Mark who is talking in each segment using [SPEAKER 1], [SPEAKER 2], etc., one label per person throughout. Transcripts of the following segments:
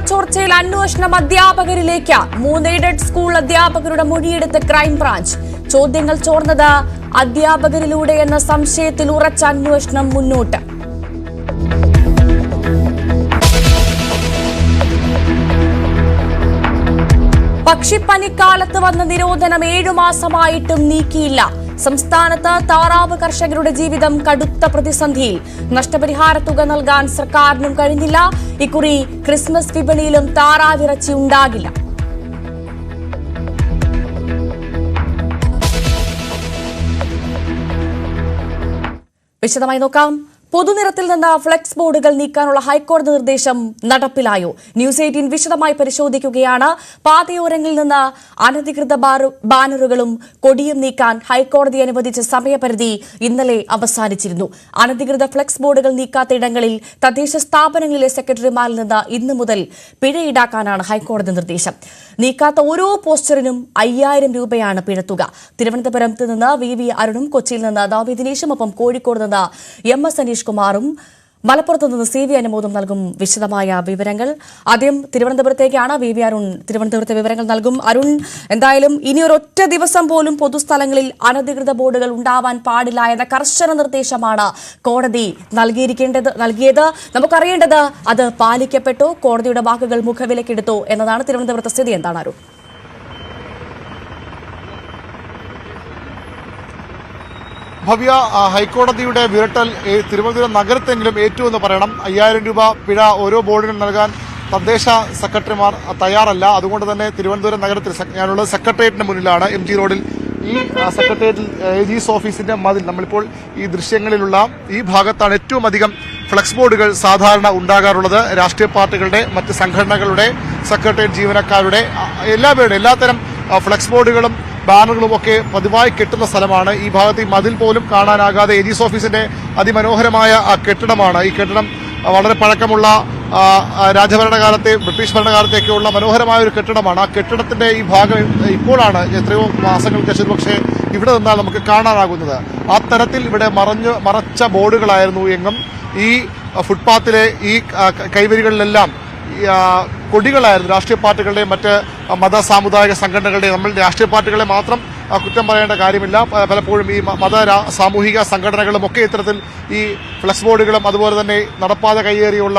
[SPEAKER 1] ചോർച്ചയിൽ അന്വേഷണം അധ്യാപകരിലേക്ക്. 3 aided school അധ്യാപകരുടെ മൊഴിയെടുത്ത് crime branch. ചോദ്യങ്ങൾ ചോർന്നത് അധ്യാപകരിലൂടെയെന്ന സംശയത്തിൽ ഉറച്ച അന്വേഷണം മുന്നോട്ട്. പക്ഷിപ്പനിക്കാലത്ത് വന്ന നിരോധനം 7 മാസമായിട്ടും നീക്കിയില്ല. സംസ്ഥാനത്ത് താറാവ് കർഷകരുടെ ജീവിതം കടുത്ത പ്രതിസന്ധിയിൽ. നഷ്ടപരിഹാര തുക നൽകാൻ സർക്കാരിനും കഴിഞ്ഞില്ല. ഇക്കുറി ക്രിസ്മസ് വിപണിയിലും താറാവിറച്ചി ഉണ്ടാകില്ല. വിശദമായി നോക്കാം. പൊതുനിരത്തിൽ നിന്ന് ഫ്ലെക്സ് ബോർഡുകൾ നീക്കാനുള്ള ഹൈക്കോടതി നിർദ്ദേശം നടപ്പിലായോ? ന്യൂസ് 18 വിശദമായി പരിശോധിക്കുകയാണ്. പാതയോരങ്ങളിൽ നിന്ന് അനധികൃത ബാനറുകളും കൊടിയും നീക്കാൻ ഹൈക്കോടതി അനുവദിച്ച സമയപരിധി ഇന്നലെ അവസാനിച്ചിരുന്നു. അനധികൃത ഫ്ലെക്സ് ബോർഡുകൾ നീക്കാത്ത ഇടങ്ങളിൽ തദ്ദേശ സ്ഥാപനങ്ങളിലെ സെക്രട്ടറിമാരിൽ നിന്ന് ഇന്നു മുതൽ പിഴ ഈടാക്കാനാണ് ഹൈക്കോടതി നിർദ്ദേശം. നീക്കാത്ത ഓരോ പോസ്റ്ററിനും 5000 രൂപയാണ് പിഴത്തുക. തിരുവനന്തപുരത്ത് നിന്ന് വി അരുണും കൊച്ചിയിൽ നിന്ന് ദാവി ദിനേശും ഒപ്പം കോഴിക്കോട് നിന്ന് MS അനീഷ് കുമാറും മലപ്പുറത്ത് നിന്ന് CV അനുമോദം നൽകും വിശദമായ വിവരങ്ങൾ. ആദ്യം തിരുവനന്തപുരത്തേക്കാണ്. വി അരുൺ തിരുവനന്തപുരത്തെ വിവരങ്ങൾ നൽകും. അരുൺ, എന്തായാലും ഇനിയൊരൊറ്റ ദിവസം പോലും പൊതുസ്ഥലങ്ങളിൽ അനധികൃത ബോർഡുകൾ ഉണ്ടാവാൻ പാടില്ല എന്ന കർശന നിർദ്ദേശമാണ് കോടതി നൽകിയത്. നമുക്കറിയേണ്ടത് അത് പാലിക്കപ്പെട്ടോ, കോടതിയുടെ വാക്കുകൾ മുഖവിലക്കെടുത്തോ എന്നതാണ്. തിരുവനന്തപുരത്തെ സ്ഥിതി എന്താണ് അരുൺ?
[SPEAKER 2] ഭവ്യ, ഹൈക്കോടതിയുടെ വിരട്ടൽ തിരുവനന്തപുരം നഗരത്തെങ്കിലും ഏറ്റുവെന്ന് പറയണം. 5000 രൂപ പിഴ ഓരോ ബോർഡിനും നൽകാൻ തദ്ദേശ സെക്രട്ടറിമാർ തയ്യാറല്ല. അതുകൊണ്ട് തന്നെ തിരുവനന്തപുരം നഗരത്തിൽ ഞാനുള്ളത് സെക്രട്ടേറിയറ്റിന് മുന്നിലാണ്. MG റോഡിൽ ഈ സെക്രട്ടേറിയറ്റിൽ AG's ഓഫീസിന്റെ മതിൽ, നമ്മളിപ്പോൾ ഈ ദൃശ്യങ്ങളിലുള്ള ഈ ഭാഗത്താണ് ഏറ്റവും അധികം ഫ്ലെക്സ് ബോർഡുകൾ സാധാരണ ഉണ്ടാകാറുള്ളത്. രാഷ്ട്രീയ പാർട്ടികളുടെ, മറ്റ് സംഘടനകളുടെ, സെക്രട്ടേറിയറ്റ് ജീവനക്കാരുടെ, എല്ലാത്തരം ഫ്ലെക്സ് ബോർഡുകളും ബാനറുകളും ഒക്കെ പതിവായി കെട്ടുന്ന സ്ഥലമാണ്. ഈ ഭാഗത്ത് ഈ മതിൽ പോലും കാണാനാകാതെ AG's ഓഫീസിന്റെ അതിമനോഹരമായ കെട്ടിടമാണ്. ഈ കെട്ടിടം വളരെ പഴക്കമുള്ള രാജഭരണകാലത്തെ, ബ്രിട്ടീഷ് ഭരണകാലത്തേക്കുള്ള മനോഹരമായ ഒരു കെട്ടിടമാണ്. ആ കെട്ടിടത്തിന്റെ ഈ ഭാഗം ഇപ്പോഴാണ് എത്രയോ മാസങ്ങൾക്ക് ശേഷം പക്ഷേ ഇവിടെ നിന്നാൽ നമുക്ക് കാണാനാകുന്നത്. ആ തരത്തിൽ ഇവിടെ മറച്ച ബോർഡുകളായിരുന്നു എങ്ങും. ഈ ഫുട്പാത്തിലെ ഈ കൈവരികളിലെല്ലാം കൊടികളായിരുന്നു രാഷ്ട്രീയ പാർട്ടികളുടെയും മറ്റ് മത സാമുദായിക സംഘടനകളുടെയും. നമ്മൾ രാഷ്ട്രീയ പാർട്ടികളെ മാത്രം കുറ്റം പറയേണ്ട കാര്യമില്ല. പലപ്പോഴും ഈ മത സാമൂഹിക സംഘടനകളും ഒക്കെ ഇത്തരത്തിൽ ഈ ഫ്ലെക്സ് ബോർഡുകളും അതുപോലെ തന്നെ നടപ്പാത കയ്യേറിയുള്ള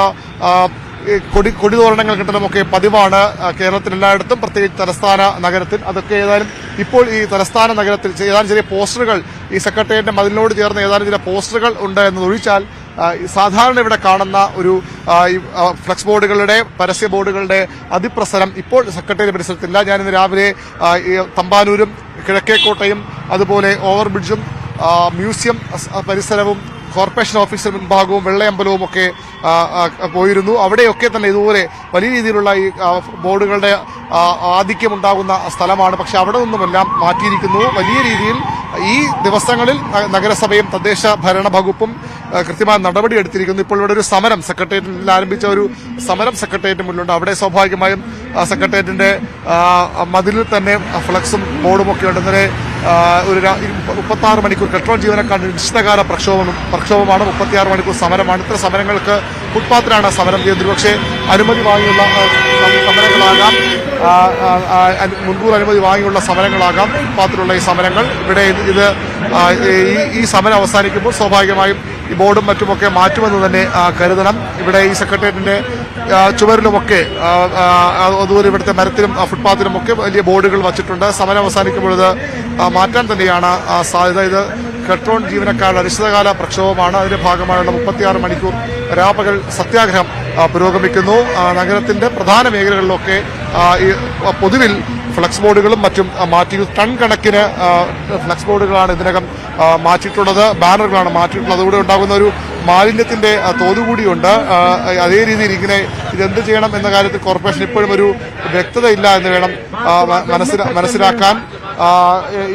[SPEAKER 2] കൊടിതോരണങ്ങൾ കിട്ടലുമൊക്കെ പതിവാണ് കേരളത്തിൽ എല്ലായിടത്തും, പ്രത്യേകിച്ച് തലസ്ഥാന നഗരത്തിൽ. അതൊക്കെ ഏതായാലും ഇപ്പോൾ ഈ തലസ്ഥാന നഗരത്തിൽ ഏതാനും ചെറിയ പോസ്റ്ററുകൾ, ഈ സെക്രട്ടേറിയറ്റിന്റെ മതിലിനോട് ചേർന്ന് ഏതാനും ചില പോസ്റ്ററുകൾ ഉണ്ട് എന്നതൊഴിച്ചാൽ സാധാരണ ഇവിടെ കാണുന്ന ഒരു ഫ്ലെക്സ് ബോർഡുകളുടെ, പരസ്യ ബോർഡുകളുടെ അതിപ്രസരം ഇപ്പോൾ സെക്രട്ടേറിയറ്റ് പരിസരത്തില്ല. ഞാനിന്ന് രാവിലെ തമ്പാനൂരും കിഴക്കേക്കോട്ടയും അതുപോലെ ഓവർബ്രിഡ്ജും മ്യൂസിയം പരിസരവും കോർപ്പറേഷൻ ഓഫീസിന് മുൻഭാഗവും വെള്ളയമ്പലവും ഒക്കെ പോയിരുന്നു. അവിടെയൊക്കെ തന്നെ ഇതുപോലെ വലിയ രീതിയിലുള്ള ഈ ബോർഡുകളുടെ ആധിക്യമുണ്ടാകുന്ന സ്ഥലമാണ്. പക്ഷെ അവിടെ നിന്നുമെല്ലാം മാറ്റിയിരിക്കുന്നു. വലിയ രീതിയിൽ ഈ ദിവസങ്ങളിൽ നഗരസഭയും തദ്ദേശ ഭരണ വകുപ്പും കൃത്യമായ നടപടി എടുത്തിരിക്കുന്നു. ഇപ്പോൾ ഇവിടെ ഒരു സമരം, സെക്രട്ടേറിയറ്റിൽ ആരംഭിച്ച ഒരു സമരം സെക്രട്ടേറിയറ്റിന് മുന്നിലുണ്ട്. അവിടെ സ്വാഭാവികമായും സെക്രട്ടേറിയറ്റിന്റെ മതിലിൽ തന്നെ ഫ്ലക്സും ബോർഡും ഒക്കെ ഉണ്ട്. ഇന്നലെ ഒരു 36 മണിക്കൂർ പെട്രോൾ ജീവനക്കാരുടെ നിശ്ചിതകാല പ്രക്ഷോഭമാണ്. 36 മണിക്കൂർ സമരമാണ്. ഇത്ര സമരങ്ങൾക്ക് ഫുട്പാത്തിലാണ് സമരം ചെയ്യുന്നത്. പക്ഷേ അനുമതി വാങ്ങിയുള്ള സമരങ്ങളാകാം, മുൻകൂർ അനുമതി വാങ്ങിയുള്ള സമരങ്ങളാകാം ഫുട്പാത്തിലുള്ള ഈ സമരങ്ങൾ. ഇവിടെ ഈ സമരം അവസാനിക്കുമ്പോൾ സ്വാഭാവികമായും ഈ ബോർഡും മറ്റുമൊക്കെ മാറ്റുമെന്ന് തന്നെ കരുതണം. ഇവിടെ ഈ സെക്രട്ടേറിയറ്റിന്റെ ചുവരിലുമൊക്കെ അതുപോലെ ഇവിടുത്തെ മരത്തിലും ഫുട്പാത്തിലുമൊക്കെ വലിയ ബോർഡുകൾ വച്ചിട്ടുണ്ട്. സമരം അവസാനിക്കുമ്പോൾ ഇത് മാറ്റാൻ തന്നെയാണ് സാധ്യത. ഇത് പെട്രോൾ ജീവനക്കാരുടെ അനിശ്ചിതകാല പ്രക്ഷോഭമാണ്. അതിന്റെ ഭാഗമായുള്ള 36 മണിക്കൂർ രാപ്പകൽ സത്യാഗ്രഹം പുരോഗമിക്കുന്നു. നഗരത്തിന്റെ പ്രധാന മേഖലകളിലൊക്കെ പൊതുവിൽ ഫ്ലെക്സ് ബോർഡുകളും മറ്റും മാറ്റി, ടൺ കണക്കിന് ഫ്ലെക്സ് ബോർഡുകളാണ് ഇതിനകം മാറ്റിയിട്ടുള്ളത്, ബാനറുകളാണ് മാറ്റിയിട്ടുള്ളത്. അതുകൂടെ ഉണ്ടാകുന്ന ഒരു മാലിന്യത്തിന്റെ തോതുകൂടിയുണ്ട്. അതേ രീതിയിൽ ഇതെന്ത് ചെയ്യണം എന്ന കാര്യത്തിൽ കോർപ്പറേഷൻ ഇപ്പോഴും ഒരു വ്യക്തതയില്ല എന്ന് വേണം മനസ്സിലാക്കാൻ.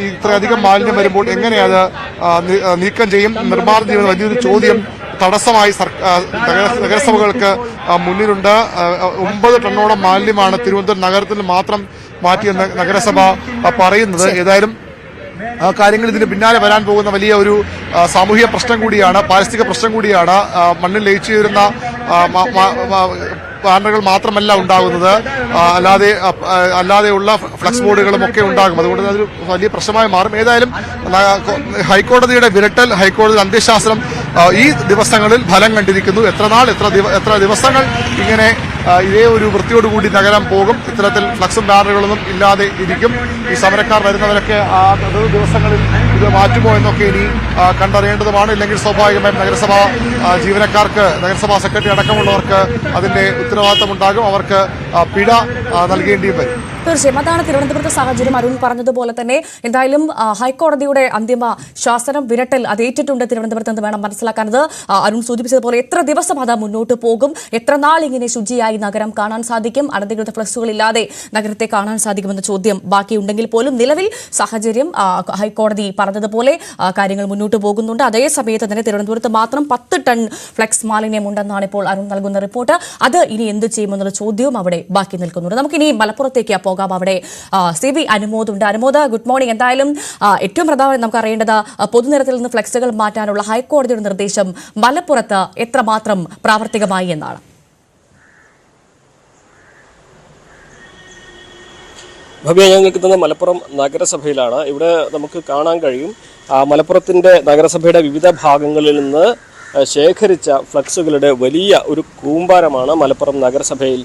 [SPEAKER 2] ഇത്രയധികം മാലിന്യം വരുമ്പോൾ എങ്ങനെ അത് നീക്കം ചെയ്യും? നിർമ്മാർജ്ജനം ചെയ്യുന്ന വലിയൊരു ചോദ്യം തടസ്സമായി നഗരസഭകൾക്ക് മുന്നിലുണ്ട്. 9 ടണ്ണോളം മാലിന്യമാണ് തിരുവനന്തപുരം നഗരത്തിൽ മാത്രം മാറ്റിയെന്ന് നഗരസഭ പറയുന്നത്. ഏതായാലും കാര്യങ്ങൾ ഇതിന് പിന്നാലെ വരാൻ പോകുന്ന വലിയ ഒരു സാമൂഹിക പ്രശ്നം കൂടിയാണ്, പാരിസ്ഥിതിക പ്രശ്നം കൂടിയാണ്. മണ്ണിൽ ലയിച്ചു ചേരുന്ന ബാനറുകൾ മാത്രമല്ല ഉണ്ടാകുന്നത്, അല്ലാതെയുള്ള ഫ്ലക്സ് ബോർഡുകളും ഒക്കെ ഉണ്ടാകും. അതുകൊണ്ട് അതൊരു വലിയ പ്രശ്നമായി മാറും. ഏതായാലും ഹൈക്കോടതിയുടെ വിരട്ടൽ, ഹൈക്കോടതി അന്ത്യശാസനം ഈ ദിവസങ്ങളിൽ ഫലം കണ്ടിരിക്കുന്നു. എത്ര ദിവസങ്ങൾ ഇങ്ങനെ ഇതേ ഒരു വൃത്തിയോടുകൂടി നഗരം പോകും, ഇത്തരത്തിൽ ഫ്ലക്സും ബാനറുകളൊന്നും ഇല്ലാതെ ഇരിക്കും. ഈ സമരക്കാർ വരുന്നവരൊക്കെ ദിവസങ്ങളിൽ ഇത് മാറ്റുമോ എന്നൊക്കെ ഇനി കണ്ടറിയേണ്ടതുമാണ്. ഇല്ലെങ്കിൽ സ്വാഭാവികമായും നഗരസഭാ ജീവനക്കാർക്ക്, നഗരസഭാ സെക്രട്ടറി അടക്കമുള്ളവർക്ക് അതിന്റെ ഉത്തരവാദിത്തം ഉണ്ടാകും. അവർക്ക് പിഴ നൽകേണ്ടിയും വരും.
[SPEAKER 1] തീർച്ചയായും അതാണ് തിരുവനന്തപുരത്തെ സാഹചര്യം. അരുൺ പറഞ്ഞതുപോലെ തന്നെ എന്തായാലും ഹൈക്കോടതിയുടെ അന്തിമ ശാസനം, വിരട്ടൽ അത് ഏറ്റിട്ടുണ്ട് തിരുവനന്തപുരത്ത് എന്ന് വേണം മനസ്സിലാക്കാനത്. അരുൺ സൂചിപ്പിച്ചതുപോലെ എത്ര ദിവസം അത് മുന്നോട്ട് പോകും, എത്ര നാൾ ഇങ്ങനെ ശുചിയായി നഗരം കാണാൻ സാധിക്കും, അനധികൃത ഫ്ലക്സുകളില്ലാതെ നഗരത്തെ കാണാൻ സാധിക്കുമെന്ന ചോദ്യം ബാക്കിയുണ്ടെങ്കിൽ പോലും നിലവിൽ സാഹചര്യം ഹൈക്കോടതി പറഞ്ഞതുപോലെ കാര്യങ്ങൾ മുന്നോട്ട് പോകുന്നുണ്ട്. അതേ സമയത്ത് തന്നെ തിരുവനന്തപുരത്ത് മാത്രം 10 ടൺ ഫ്ലക്സ് മാലിന്യമുണ്ടെന്നാണ് ഇപ്പോൾ അരുൺ നൽകുന്ന റിപ്പോർട്ട്. അത് ഇനി എന്ത് ചെയ്യുമെന്നുള്ള ചോദ്യവും അവിടെ ബാക്കി നിൽക്കുന്നുണ്ട്. നമുക്കിനി മലപ്പുറത്തേക്ക് പോകാം. അവിടെ CB അനുമോദ് ഉണ്ട്. അനുമോദ, ഗുഡ് മോർണിംഗ്. എന്തായാലും ഏറ്റവും പ്രധാനം നമുക്ക് അറിയേണ്ടത് പൊതുനിരത്തിൽ നിന്ന് ഫ്ലക്സുകൾ മാറ്റാനുള്ള ഹൈക്കോടതിയുടെ നിർദ്ദേശം മലപ്പുറത്ത് എത്രമാത്രം പ്രാവർത്തികമായി എന്നാണ്.
[SPEAKER 3] ഭവ്യ, ഞാൻ നിൽക്കുന്നത് മലപ്പുറം നഗരസഭയിലാണ്. ഇവിടെ നമുക്ക് കാണാൻ കഴിയും മലപ്പുറത്തിൻ്റെ നഗരസഭയുടെ വിവിധ ഭാഗങ്ങളിൽ നിന്ന് ശേഖരിച്ച ഫ്ലക്സുകളുടെ വലിയ ഒരു കൂമ്പാരമാണ് മലപ്പുറം നഗരസഭയിൽ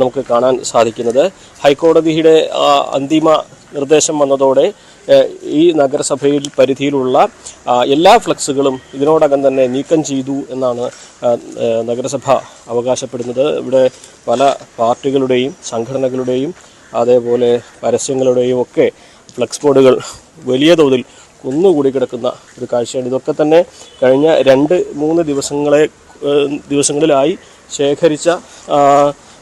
[SPEAKER 3] നമുക്ക് കാണാൻ സാധിക്കുന്നത്. ഹൈക്കോടതിയുടെ അന്തിമ നിർദ്ദേശം വന്നതോടെ ഈ നഗരസഭയിൽ പരിധിയിലുള്ള എല്ലാ ഫ്ലക്സുകളും ഇതിനോടകം തന്നെ നീക്കം ചെയ്തു എന്നാണ് നഗരസഭ അവകാശപ്പെടുന്നത്. ഇവിടെ പല പാർട്ടികളുടെയും സംഘടനകളുടെയും അതേപോലെ പരസ്യങ്ങളുടെയും ഒക്കെ ഫ്ലക്സ് ബോർഡുകൾ വലിയ തോതിൽ കുന്നുകൂടി കിടക്കുന്ന ഒരു കാഴ്ചയാണ്. ഇതൊക്കെ തന്നെ കഴിഞ്ഞ 2-3 ദിവസങ്ങളിലായി ശേഖരിച്ച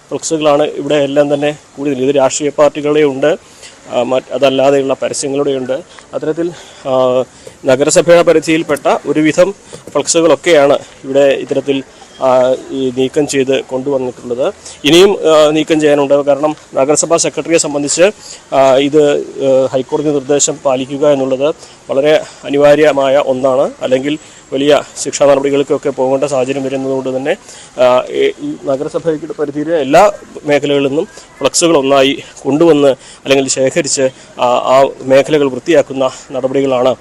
[SPEAKER 3] ഫ്ലക്സുകളാണ് ഇവിടെ എല്ലാം തന്നെ കൂടുതൽ. ഇത് രാഷ്ട്രീയ പാർട്ടികളുടെ ഉണ്ട്, അതല്ലാതെയുള്ള പരസ്യങ്ങളുടെ ഉണ്ട്. അത്തരത്തിൽ നഗരസഭയുടെ പരിധിയിൽപ്പെട്ട ഒരുവിധം ഫ്ലക്സുകളൊക്കെയാണ് ഇവിടെ ഇത്തരത്തിൽ ഈ നീക്കം ചെയ്ത് കൊണ്ടുവന്നിട്ടുള്ളത്. ഇനിയും നീക്കം ചെയ്യാനുണ്ട്. കാരണം നഗരസഭാ സെക്രട്ടറിയെ സംബന്ധിച്ച് ഇത് ഹൈക്കോടതി നിർദ്ദേശം പാലിക്കുക എന്നുള്ളത് വളരെ അനിവാര്യമായ ഒന്നാണ്. അല്ലെങ്കിൽ വലിയ ശിക്ഷാ നടപടികൾക്കൊക്കെ പോകേണ്ട സാഹചര്യം വരുന്നതുകൊണ്ട് തന്നെ ഈ നഗരസഭയുടെ പരിധിയിലെ എല്ലാ മേഖലകളിൽ നിന്നും ഫ്ലക്സുകൾ ഒന്നായി കൊണ്ടുവന്ന് അല്ലെങ്കിൽ ശേഖരിച്ച് ആ മേഖലകൾ വൃത്തിയാക്കുന്ന നടപടികളാണ്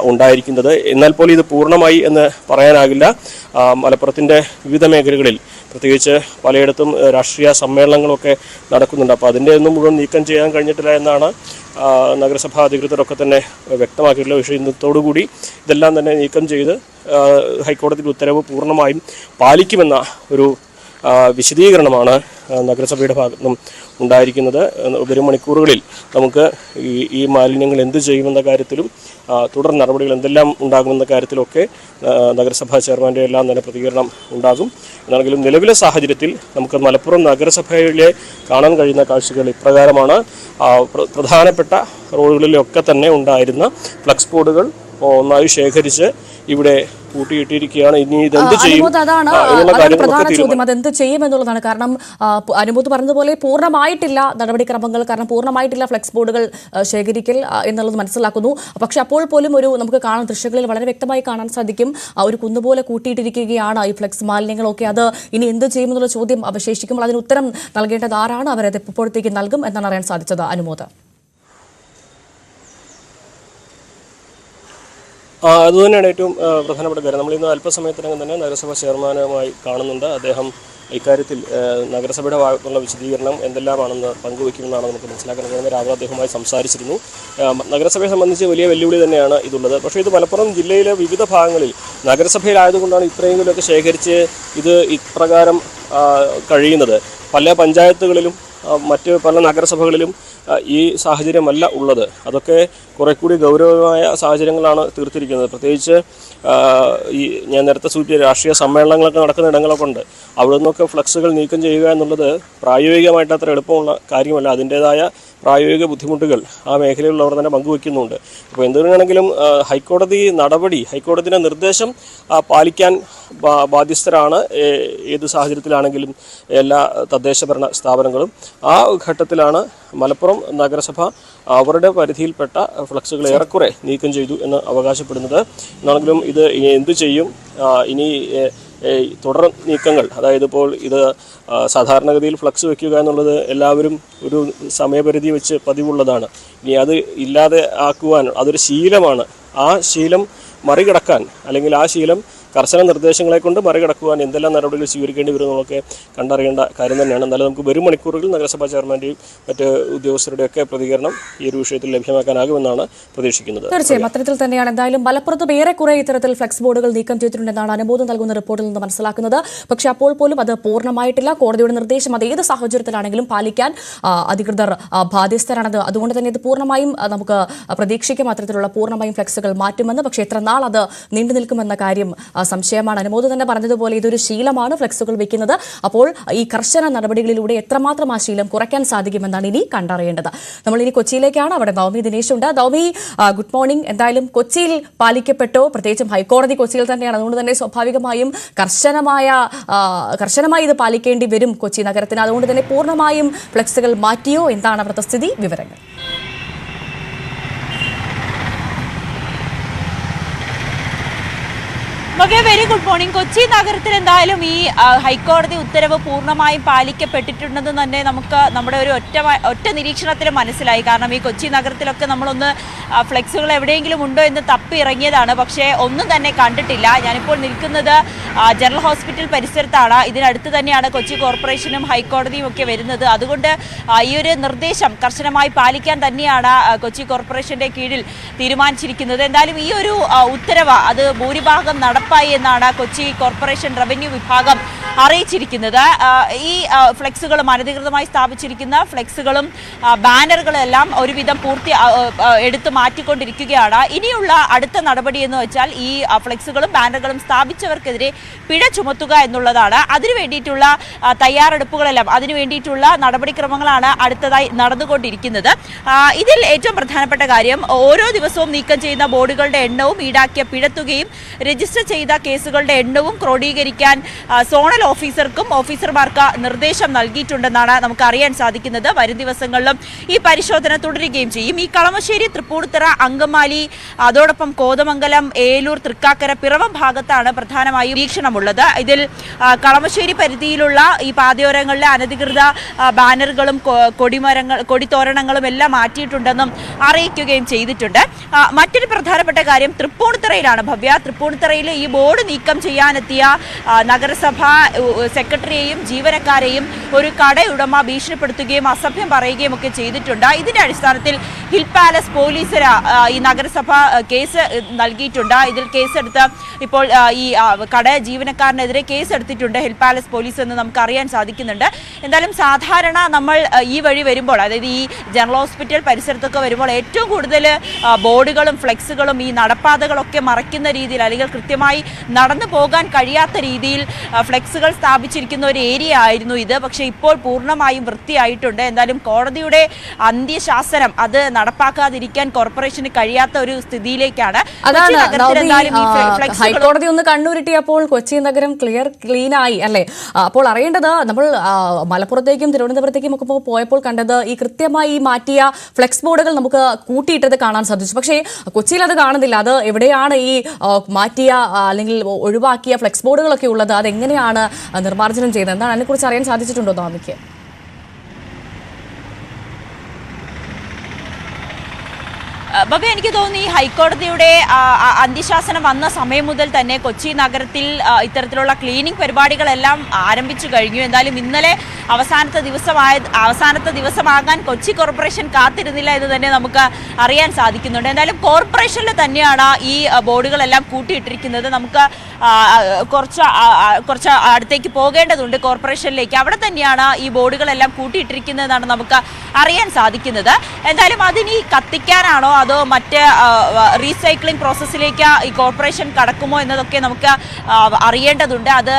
[SPEAKER 3] ഉണ്ടായിരിക്കുന്നത്. എന്നാൽ പോലും ഇത് പൂർണ്ണമായി എന്ന് പറയാനാകില്ല. മലപ്പുറത്തിൻ്റെ വിവിധ മേഖലകളിൽ പ്രത്യേകിച്ച് പലയിടത്തും രാഷ്ട്രീയ സമ്മേളനങ്ങളൊക്കെ നടക്കുന്നുണ്ട്. അപ്പോൾ അതിൻ്റെ ഒന്നും മുഴുവൻ നീക്കം ചെയ്യാൻ കഴിഞ്ഞിട്ടില്ല എന്നാണ് നഗരസഭാ അധികൃതരൊക്കെ തന്നെ വ്യക്തമാക്കിയിട്ടുള്ള വിഷയത്തോടുകൂടി ഇതെല്ലാം തന്നെ നീക്കം ചെയ്ത് ഹൈക്കോടതിയുടെ ഉത്തരവ് പൂർണ്ണമായും പാലിക്കുമെന്ന ഒരു വിശദീകരണമാണ് നഗരസഭയുടെ ഭാഗത്തുനിന്നും ഉണ്ടായിരിക്കുന്നത്. വരും മണിക്കൂറുകളിൽ നമുക്ക് ഈ മാലിന്യങ്ങൾ എന്ത് ചെയ്യുമെന്ന കാര്യത്തിലും തുടർ നടപടികൾ എന്തെല്ലാം ഉണ്ടാകുമെന്ന കാര്യത്തിലൊക്കെ നഗരസഭാ ചെയർമാൻ്റെ എല്ലാം തന്നെ പ്രതികരണം ഉണ്ടാകും. എന്നാണെങ്കിലും നിലവിലെ സാഹചര്യത്തിൽ നമുക്ക് മലപ്പുറം നഗരസഭയിലെ കാണാൻ കഴിയുന്ന കാഴ്ചകൾ ഇപ്രകാരമാണ്. പ്രധാനപ്പെട്ട റോഡുകളിലൊക്കെ തന്നെ ഉണ്ടായിരുന്ന ഫ്ലക്സ് ബോർഡുകൾ ഒന്നായി ശേഖരിച്ച് ഇവിടെ കൂട്ടിയിട്ടിരിക്കുകയാണ്. ഇനി ഇതെന്ത് ചെയ്യും
[SPEAKER 1] അതാണ് പ്രധാന ചോദ്യം, അതെന്ത് ചെയ്യും എന്നുള്ളതാണ്. കാരണം അനുമോദ് പറഞ്ഞതുപോലെ പൂർണ്ണമായിട്ടില്ല നടപടിക്രമങ്ങൾ, കാരണം പൂർണ്ണമായിട്ടില്ല ഫ്ലെക്സ് ബോർഡുകൾ ശേഖരിക്കൽ എന്നുള്ളത് മനസ്സിലാക്കുന്നു. പക്ഷെ അപ്പോൾ പോലും നമുക്ക് കാണാൻ ദൃശ്യങ്ങളിൽ വളരെ വ്യക്തമായി കാണാൻ സാധിക്കും ഒരു കുന്നുപോലെ കൂട്ടിയിട്ടിരിക്കുകയാണ് ഈ ഫ്ലെക്സ് മാലിന്യങ്ങളൊക്കെ. അത് ഇനി എന്ത് ചെയ്യുമെന്നുള്ള ചോദ്യം അവശേഷിക്കുമ്പോൾ അതിന് ഉത്തരം നൽകേണ്ടത് ആരാണ്, അവരത് എപ്പോഴത്തേക്ക് നൽകും എന്നാണ് അറിയാൻ സാധിച്ചത്. അനുമോദ്,
[SPEAKER 3] അതുതന്നെയാണ് ഏറ്റവും പ്രധാനപ്പെട്ട കാര്യം. നമ്മളിന്ന് അല്പസമയത്തിനകം തന്നെ നഗരസഭാ ചെയർമാനുമായി കാണുന്നുണ്ട്. അദ്ദേഹം ഇക്കാര്യത്തിൽ നഗരസഭയുടെ ഭാഗത്തുള്ള വിശദീകരണം എന്തെല്ലാമാണെന്ന് പങ്കുവയ്ക്കുമെന്നാണ് നമുക്ക് മനസ്സിലാക്കാൻ കഴിയുന്നത്. രാവിലെ അദ്ദേഹവുമായി സംസാരിച്ചിരുന്നു. നഗരസഭയെ സംബന്ധിച്ച് വലിയ വെല്ലുവിളി തന്നെയാണ് ഇതുള്ളത്. പക്ഷേ ഇത് മലപ്പുറം ജില്ലയിലെ വിവിധ ഭാഗങ്ങളിൽ നഗരസഭയിലായതുകൊണ്ടാണ് ഇത്രയെങ്കിലുമൊക്കെ ശേഖരിച്ച് ഇത് ഇപ്രകാരം കഴിയുന്നത്. പല പഞ്ചായത്തുകളിലും മറ്റ് പല നഗരസഭകളിലും ഈ സാഹചര്യമല്ല ഉള്ളത്. അതൊക്കെ കുറെ കൂടി ഗൗരവമായ സാഹചര്യങ്ങളാണ് തീർത്തിരിക്കുന്നത്. പ്രത്യേകിച്ച് ഈ ഞാൻ നേരത്തെ സൂചിപ്പിച്ച രാഷ്ട്രീയ സമ്മേളനങ്ങളൊക്കെ നടക്കുന്ന ഇടങ്ങളൊക്കെ ഉണ്ട്. അവിടെ നിന്നൊക്കെ ഫ്ലക്സുകൾ നീക്കം ചെയ്യുക എന്നുള്ളത് പ്രായോഗികമായിട്ട് അത്ര എളുപ്പമുള്ള കാര്യമല്ല. അതിൻ്റേതായ പ്രായോഗിക ബുദ്ധിമുട്ടുകൾ ആ മേഖലയിലുള്ളവർ തന്നെ പങ്കുവയ്ക്കുന്നുണ്ട്. അപ്പോൾ എന്തുകൊണ്ടാണെങ്കിലും ഹൈക്കോടതിയുടെ നിർദ്ദേശം പാലിക്കാൻ ബാധ്യസ്ഥരാണ് ഏത് സാഹചര്യത്തിലാണെങ്കിലും എല്ലാ തദ്ദേശ ഭരണ സ്ഥാപനങ്ങളും. ആ ഘട്ടത്തിലാണ് മലപ്പുറം നഗരസഭ അവരുടെ പരിധിയിൽപ്പെട്ട ഫ്ലക്സുകൾ ഏറെക്കുറെ നീക്കം ചെയ്തു എന്ന് അവകാശപ്പെടുന്നത്. എന്നാണെങ്കിലും ഇത് എന്തു ചെയ്യും, ഇനി തുടർ നീക്കങ്ങൾ, അതായത് ഇപ്പോൾ ഇത് സാധാരണഗതിയിൽ ഫ്ലക്സ് വയ്ക്കുക എന്നുള്ളത് എല്ലാവരും ഒരു സമയപരിധി വെച്ച് പതിവുള്ളതാണ്. ഇനി അത് ഇല്ലാതെ ആക്കുവാൻ അതൊരു ശീലമാണ്. ആ ശീലം മറികടക്കാൻ, അല്ലെങ്കിൽ ആ ശീലം കർശന നിർദ്ദേശങ്ങളെ കൊണ്ട് മറികടക്കുവാൻ എന്തെല്ലാം നടപടികൾ സ്വീകരിക്കേണ്ടി വരും എന്നൊക്കെ കണ്ടറിയേണ്ട കാര്യം തന്നെയാണ്. എന്നാലും നമുക്ക് വരും മണിക്കൂറുകളിൽ നഗരസഭാ ചെയർമാൻ്റെയും മറ്റ് ഉദ്യോഗസ്ഥരുടെയൊക്കെ പ്രതികരണം ഈ ഒരു വിഷയത്തിൽ ലഭ്യമാക്കാനാകുമെന്നാണ് പ്രതീക്ഷിക്കുന്നത്.
[SPEAKER 1] തീർച്ചയായും അത്തരത്തിൽ തന്നെയാണ്. എന്തായാലും മലപ്പുറത്തും ഏറെക്കുറെ ഇത്തരത്തിൽ ഫ്ലെക്സ് ബോർഡുകൾ നീക്കം ചെയ്തിട്ടുണ്ടെന്നാണ് അനുമോദം നൽകുന്ന റിപ്പോർട്ടിൽ നിന്ന് മനസ്സിലാക്കുന്നത്. പക്ഷേ അപ്പോൾ പോലും അത് പൂർണ്ണമായിട്ടില്ല. കോടതിയുടെ നിർദ്ദേശം അത് ഏത് സാഹചര്യത്തിലാണെങ്കിലും പാലിക്കാൻ അധികൃതർ ബാധ്യസ്ഥരാണത്. അതുകൊണ്ട് തന്നെ ഇത് പൂർണ്ണമായും നമുക്ക് പ്രതീക്ഷിക്കാം അത്തരത്തിലുള്ള പൂർണ്ണമായും ഫ്ലെക്സുകൾ മാറ്റുമെന്ന്. പക്ഷേ എത്ര നാൾ അത് നീണ്ടു നിൽക്കുമെന്ന കാര്യം സംശയമാണ്. അനുമോദം തന്നെ പറഞ്ഞതുപോലെ ഇതൊരു ശീലമാണ് ഫ്ലെക്സുകൾ വെക്കുന്നത്. അപ്പോൾ ഈ കർശന നടപടികളിലൂടെ എത്രമാത്രം ആ ശീലം കുറയ്ക്കാൻ സാധിക്കുമെന്നാണ് ഇനി കണ്ടറിയേണ്ടത്. നമ്മൾ ഇനി കൊച്ചിയിലേക്കാണ്. അവിടെ നവമി ദിനേശ് ഉണ്ട്. Navami, good morning. എന്തായാലും കൊച്ചിയിൽ പാലിക്കപ്പെട്ടോ? പ്രത്യേകിച്ചും ഹൈക്കോടതി കൊച്ചിയിൽ തന്നെയാണ്. അതുകൊണ്ട് തന്നെ സ്വാഭാവികമായും കർശനമായി ഇത് പാലിക്കേണ്ടി വരും കൊച്ചി നഗരത്തിന്. അതുകൊണ്ട് തന്നെ പൂർണ്ണമായും ഫ്ലെക്സുകൾ മാറ്റിയോ? എന്താണ് അവിടുത്തെ സ്ഥിതി? വിവരങ്ങൾ.
[SPEAKER 4] Very good morning. കൊച്ചി നഗരത്തിൽ എന്തായാലും ഈ ഹൈക്കോടതി ഉത്തരവ് പൂർണ്ണമായും പാലിക്കപ്പെട്ടിട്ടുണ്ടെന്ന് തന്നെ നമുക്ക് നമ്മുടെ ഒരു ഒറ്റ നിരീക്ഷണത്തിൽ മനസ്സിലായി. കാരണം ഈ കൊച്ചി നഗരത്തിലൊക്കെ നമ്മളൊന്ന് ഫ്ലെക്സുകൾ എവിടെയെങ്കിലും ഉണ്ടോ എന്ന് തപ്പി ഇറങ്ങിയതാണ്. പക്ഷേ ഒന്നും തന്നെ കണ്ടിട്ടില്ല. ഞാനിപ്പോൾ നിൽക്കുന്നത് ജനറൽ ഹോസ്പിറ്റൽ പരിസരത്താണ്. ഇതിനടുത്ത് തന്നെയാണ് കൊച്ചി കോർപ്പറേഷനും ഹൈക്കോടതിയും ഒക്കെ വരുന്നത്. അതുകൊണ്ട് ഈ ഒരു നിർദ്ദേശം കർശനമായി പാലിക്കാൻ തന്നെയാണ് കൊച്ചി കോർപ്പറേഷന്റെ കീഴിൽ തീരുമാനിച്ചിരിക്കുന്നത്. എന്തായാലും ഈ ഒരു ഉത്തരവ് അത് ഭൂരിഭാഗം നടപ്പായി എന്നാണ് കൊച്ചി കോർപ്പറേഷൻ റവന്യൂ വിഭാഗം അറിയിച്ചിരിക്കുന്നത്. ഈ ഫ്ലെക്സുകളും അനധികൃതമായി സ്ഥാപിച്ചിരിക്കുന്ന ഫ്ലെക്സുകളും ബാനറുകളെല്ലാം ഒരുവിധം എടുത്തു മാറ്റിക്കൊണ്ടിരിക്കുകയാണ്. ഇനിയുള്ള അടുത്ത നടപടി എന്ന് വെച്ചാൽ ഈ ഫ്ലെക്സുകളും ബാനറുകളും സ്ഥാപിച്ചവർക്കെതിരെ പിഴ ചുമത്തുക എന്നുള്ളതാണ്. അതിനു വേണ്ടിയിട്ടുള്ള തയ്യാറെടുപ്പുകളെല്ലാം, അതിനു വേണ്ടിയിട്ടുള്ള നടപടിക്രമങ്ങളാണ് അടുത്തതായി നടന്നുകൊണ്ടിരിക്കുന്നത്. ഇതിൽ ഏറ്റവും പ്രധാനപ്പെട്ട കാര്യം ഓരോ ദിവസവും നീക്കം ചെയ്യുന്ന ബോർഡുകളുടെ എണ്ണവും ഈടാക്കിയ പിഴത്തുകയും രജിസ്റ്റർ ചെയ്ത കേസുകളുടെ എണ്ണവും ക്രോഡീകരിക്കാൻ സോണൽ ഓഫീസർക്കും ഓഫീസർമാർക്ക് നിർദ്ദേശം നൽകിയിട്ടുണ്ടെന്നാണ് നമുക്ക് അറിയാൻ സാധിക്കുന്നത്. വരും ദിവസങ്ങളിലും ഈ പരിശോധന തുടരുകയും ചെയ്യും. ഈ കളമശ്ശേരി, തൃപ്പൂണിത്തുറ, അങ്കമാലി, അതോടൊപ്പം കോതമംഗലം, ഏലൂർ, തൃക്കാക്കര, പിറവം ഭാഗത്താണ് പ്രധാനമായും നിരീക്ഷണമുള്ളത്. ഇതിൽ കളമശ്ശേരി പരിധിയിലുള്ള ഈ പാതയോരങ്ങളിലെ അനധികൃത ബാനറുകളും കൊടിത്തോരണങ്ങളും എല്ലാം മാറ്റിയിട്ടുണ്ടെന്നും അറിയിക്കുകയും ചെയ്തിട്ടുണ്ട്. മറ്റൊരു പ്രധാനപ്പെട്ട കാര്യം തൃപ്പൂണിത്തുറയിലാണ്. ഭവ്യ, തൃപ്പൂണിത്തുറയിൽ ഈ ബോർഡ് നീക്കം ചെയ്യാനെത്തിയ നഗരസഭാ സെക്രട്ടറിയെയും ജീവനക്കാരെയും ഒരു കടയുടമ ഭീഷണിപ്പെടുത്തുകയും അസഭ്യം പറയുകയും ഒക്കെ ചെയ്തിട്ടുണ്ട്. ഇതിന്റെ അടിസ്ഥാനത്തിൽ ഹിൽ പാലസ് പോലീസിന് ഈ നഗരസഭ കേസ് നൽകിയിട്ടുണ്ട്. ഇതിൽ കേസെടുത്ത് ഇപ്പോൾ ഈ കട ജീവനക്കാരനെതിരെ കേസെടുത്തിട്ടുണ്ട് ഹിൽ പാലസ് പോലീസ് എന്ന് നമുക്ക് അറിയാൻ സാധിക്കുന്നുണ്ട്. എന്തായാലും സാധാരണ നമ്മൾ ഈ വഴി വരുമ്പോൾ, അതായത് ഈ ജനറൽ ഹോസ്പിറ്റൽ പരിസരത്തൊക്കെ വരുമ്പോൾ ഏറ്റവും കൂടുതൽ ബോർഡുകളും ഫ്ലെക്സുകളും ഈ നടപ്പാതകളൊക്കെ മറയ്ക്കുന്ന രീതിയിൽ, അല്ലെങ്കിൽ കൃത്യമായി നടന്നു പോകാൻ കഴിയാത്ത രീതിയിൽ ഫ്ലെക്സുകൾ സ്ഥാപിച്ചിരിക്കുന്ന ഒരു ഏരിയ ആയിരുന്നു ഇത്. പക്ഷേ ഇപ്പോൾ പൂർണ്ണമായും വൃത്തിയായിട്ടുണ്ട്. എന്തായാലും കോടതിയുടെ അന്ത്യശാസനം അത് നടപ്പാക്കാതിരിക്കാൻ കോർപ്പറേഷന് കഴിയാത്ത ഒരു സ്ഥിതിയിലേക്കാണ്.
[SPEAKER 1] ഹൈക്കോടതി ഒന്ന് കണ്ണൂരിട്ടിയപ്പോൾ കൊച്ചി നഗരം ക്ലീൻ ആയി അല്ലേ? അപ്പോൾ അറിയേണ്ടത്, നമ്മൾ മലപ്പുറത്തേക്കും തിരുവനന്തപുരത്തേക്കും ഒക്കെ പോയപ്പോൾ കണ്ടത് ഈ കൃത്യമായി മാറ്റിയ ഫ്ലെക്സ് ബോർഡുകൾ നമുക്ക് കൂട്ടിയിട്ടത് കാണാൻ സാധിച്ചു. പക്ഷേ കൊച്ചിയിൽ അത് കാണുന്നില്ല. അത് എവിടെയാണ് ഈ മാറ്റിയ അല്ലെങ്കിൽ ഒഴിവാക്കിയ ഫ്ലെക്സ് ബോർഡുകളൊക്കെ ഉള്ളത്? അതെങ്ങനെയാണ് നിർമ്മാർജ്ജനം ചെയ്തത്? എന്താണ് അതിനെക്കുറിച്ച് അറിയാൻ സാധിച്ചിട്ടുണ്ടോ നമുക്ക്?
[SPEAKER 4] ബബ, എനിക്ക് തോന്നുന്നു ഈ ഹൈക്കോടതിയുടെ അന്ത്യശാസനം വന്ന സമയം മുതൽ തന്നെ കൊച്ചി നഗരത്തിൽ ഇത്തരത്തിലുള്ള ക്ലീനിങ് പരിപാടികളെല്ലാം ആരംഭിച്ചു കഴിഞ്ഞു. എന്തായാലും ഇന്നലെ അവസാനത്തെ ദിവസമാകാൻ കൊച്ചി കോർപ്പറേഷൻ കാത്തിരുന്നില്ല എന്ന് തന്നെ നമുക്ക് അറിയാൻ സാധിക്കുന്നുണ്ട്. എന്തായാലും കോർപ്പറേഷനിൽ തന്നെയാണ് ഈ ബോർഡുകളെല്ലാം കൂട്ടിയിട്ടിരിക്കുന്നത്. നമുക്ക് കുറച്ച് അടുത്തേക്ക് പോകേണ്ടതുണ്ട് കോർപ്പറേഷനിലേക്ക്. അവിടെ തന്നെയാണ് ഈ ബോർഡുകളെല്ലാം കൂട്ടിയിട്ടിരിക്കുന്നതെന്നാണ് നമുക്ക് അറിയാൻ സാധിക്കുന്നത്. എന്തായാലും അതിനി കത്തിക്കാനാണോ അതോ മറ്റ് റീസൈക്ലിംഗ് പ്രോസസ്സിലേക്ക് ഈ കോർപ്പറേഷൻ കടക്കുമോ എന്നതൊക്കെ നമുക്ക് അറിയേണ്ടതുണ്ട്. അത്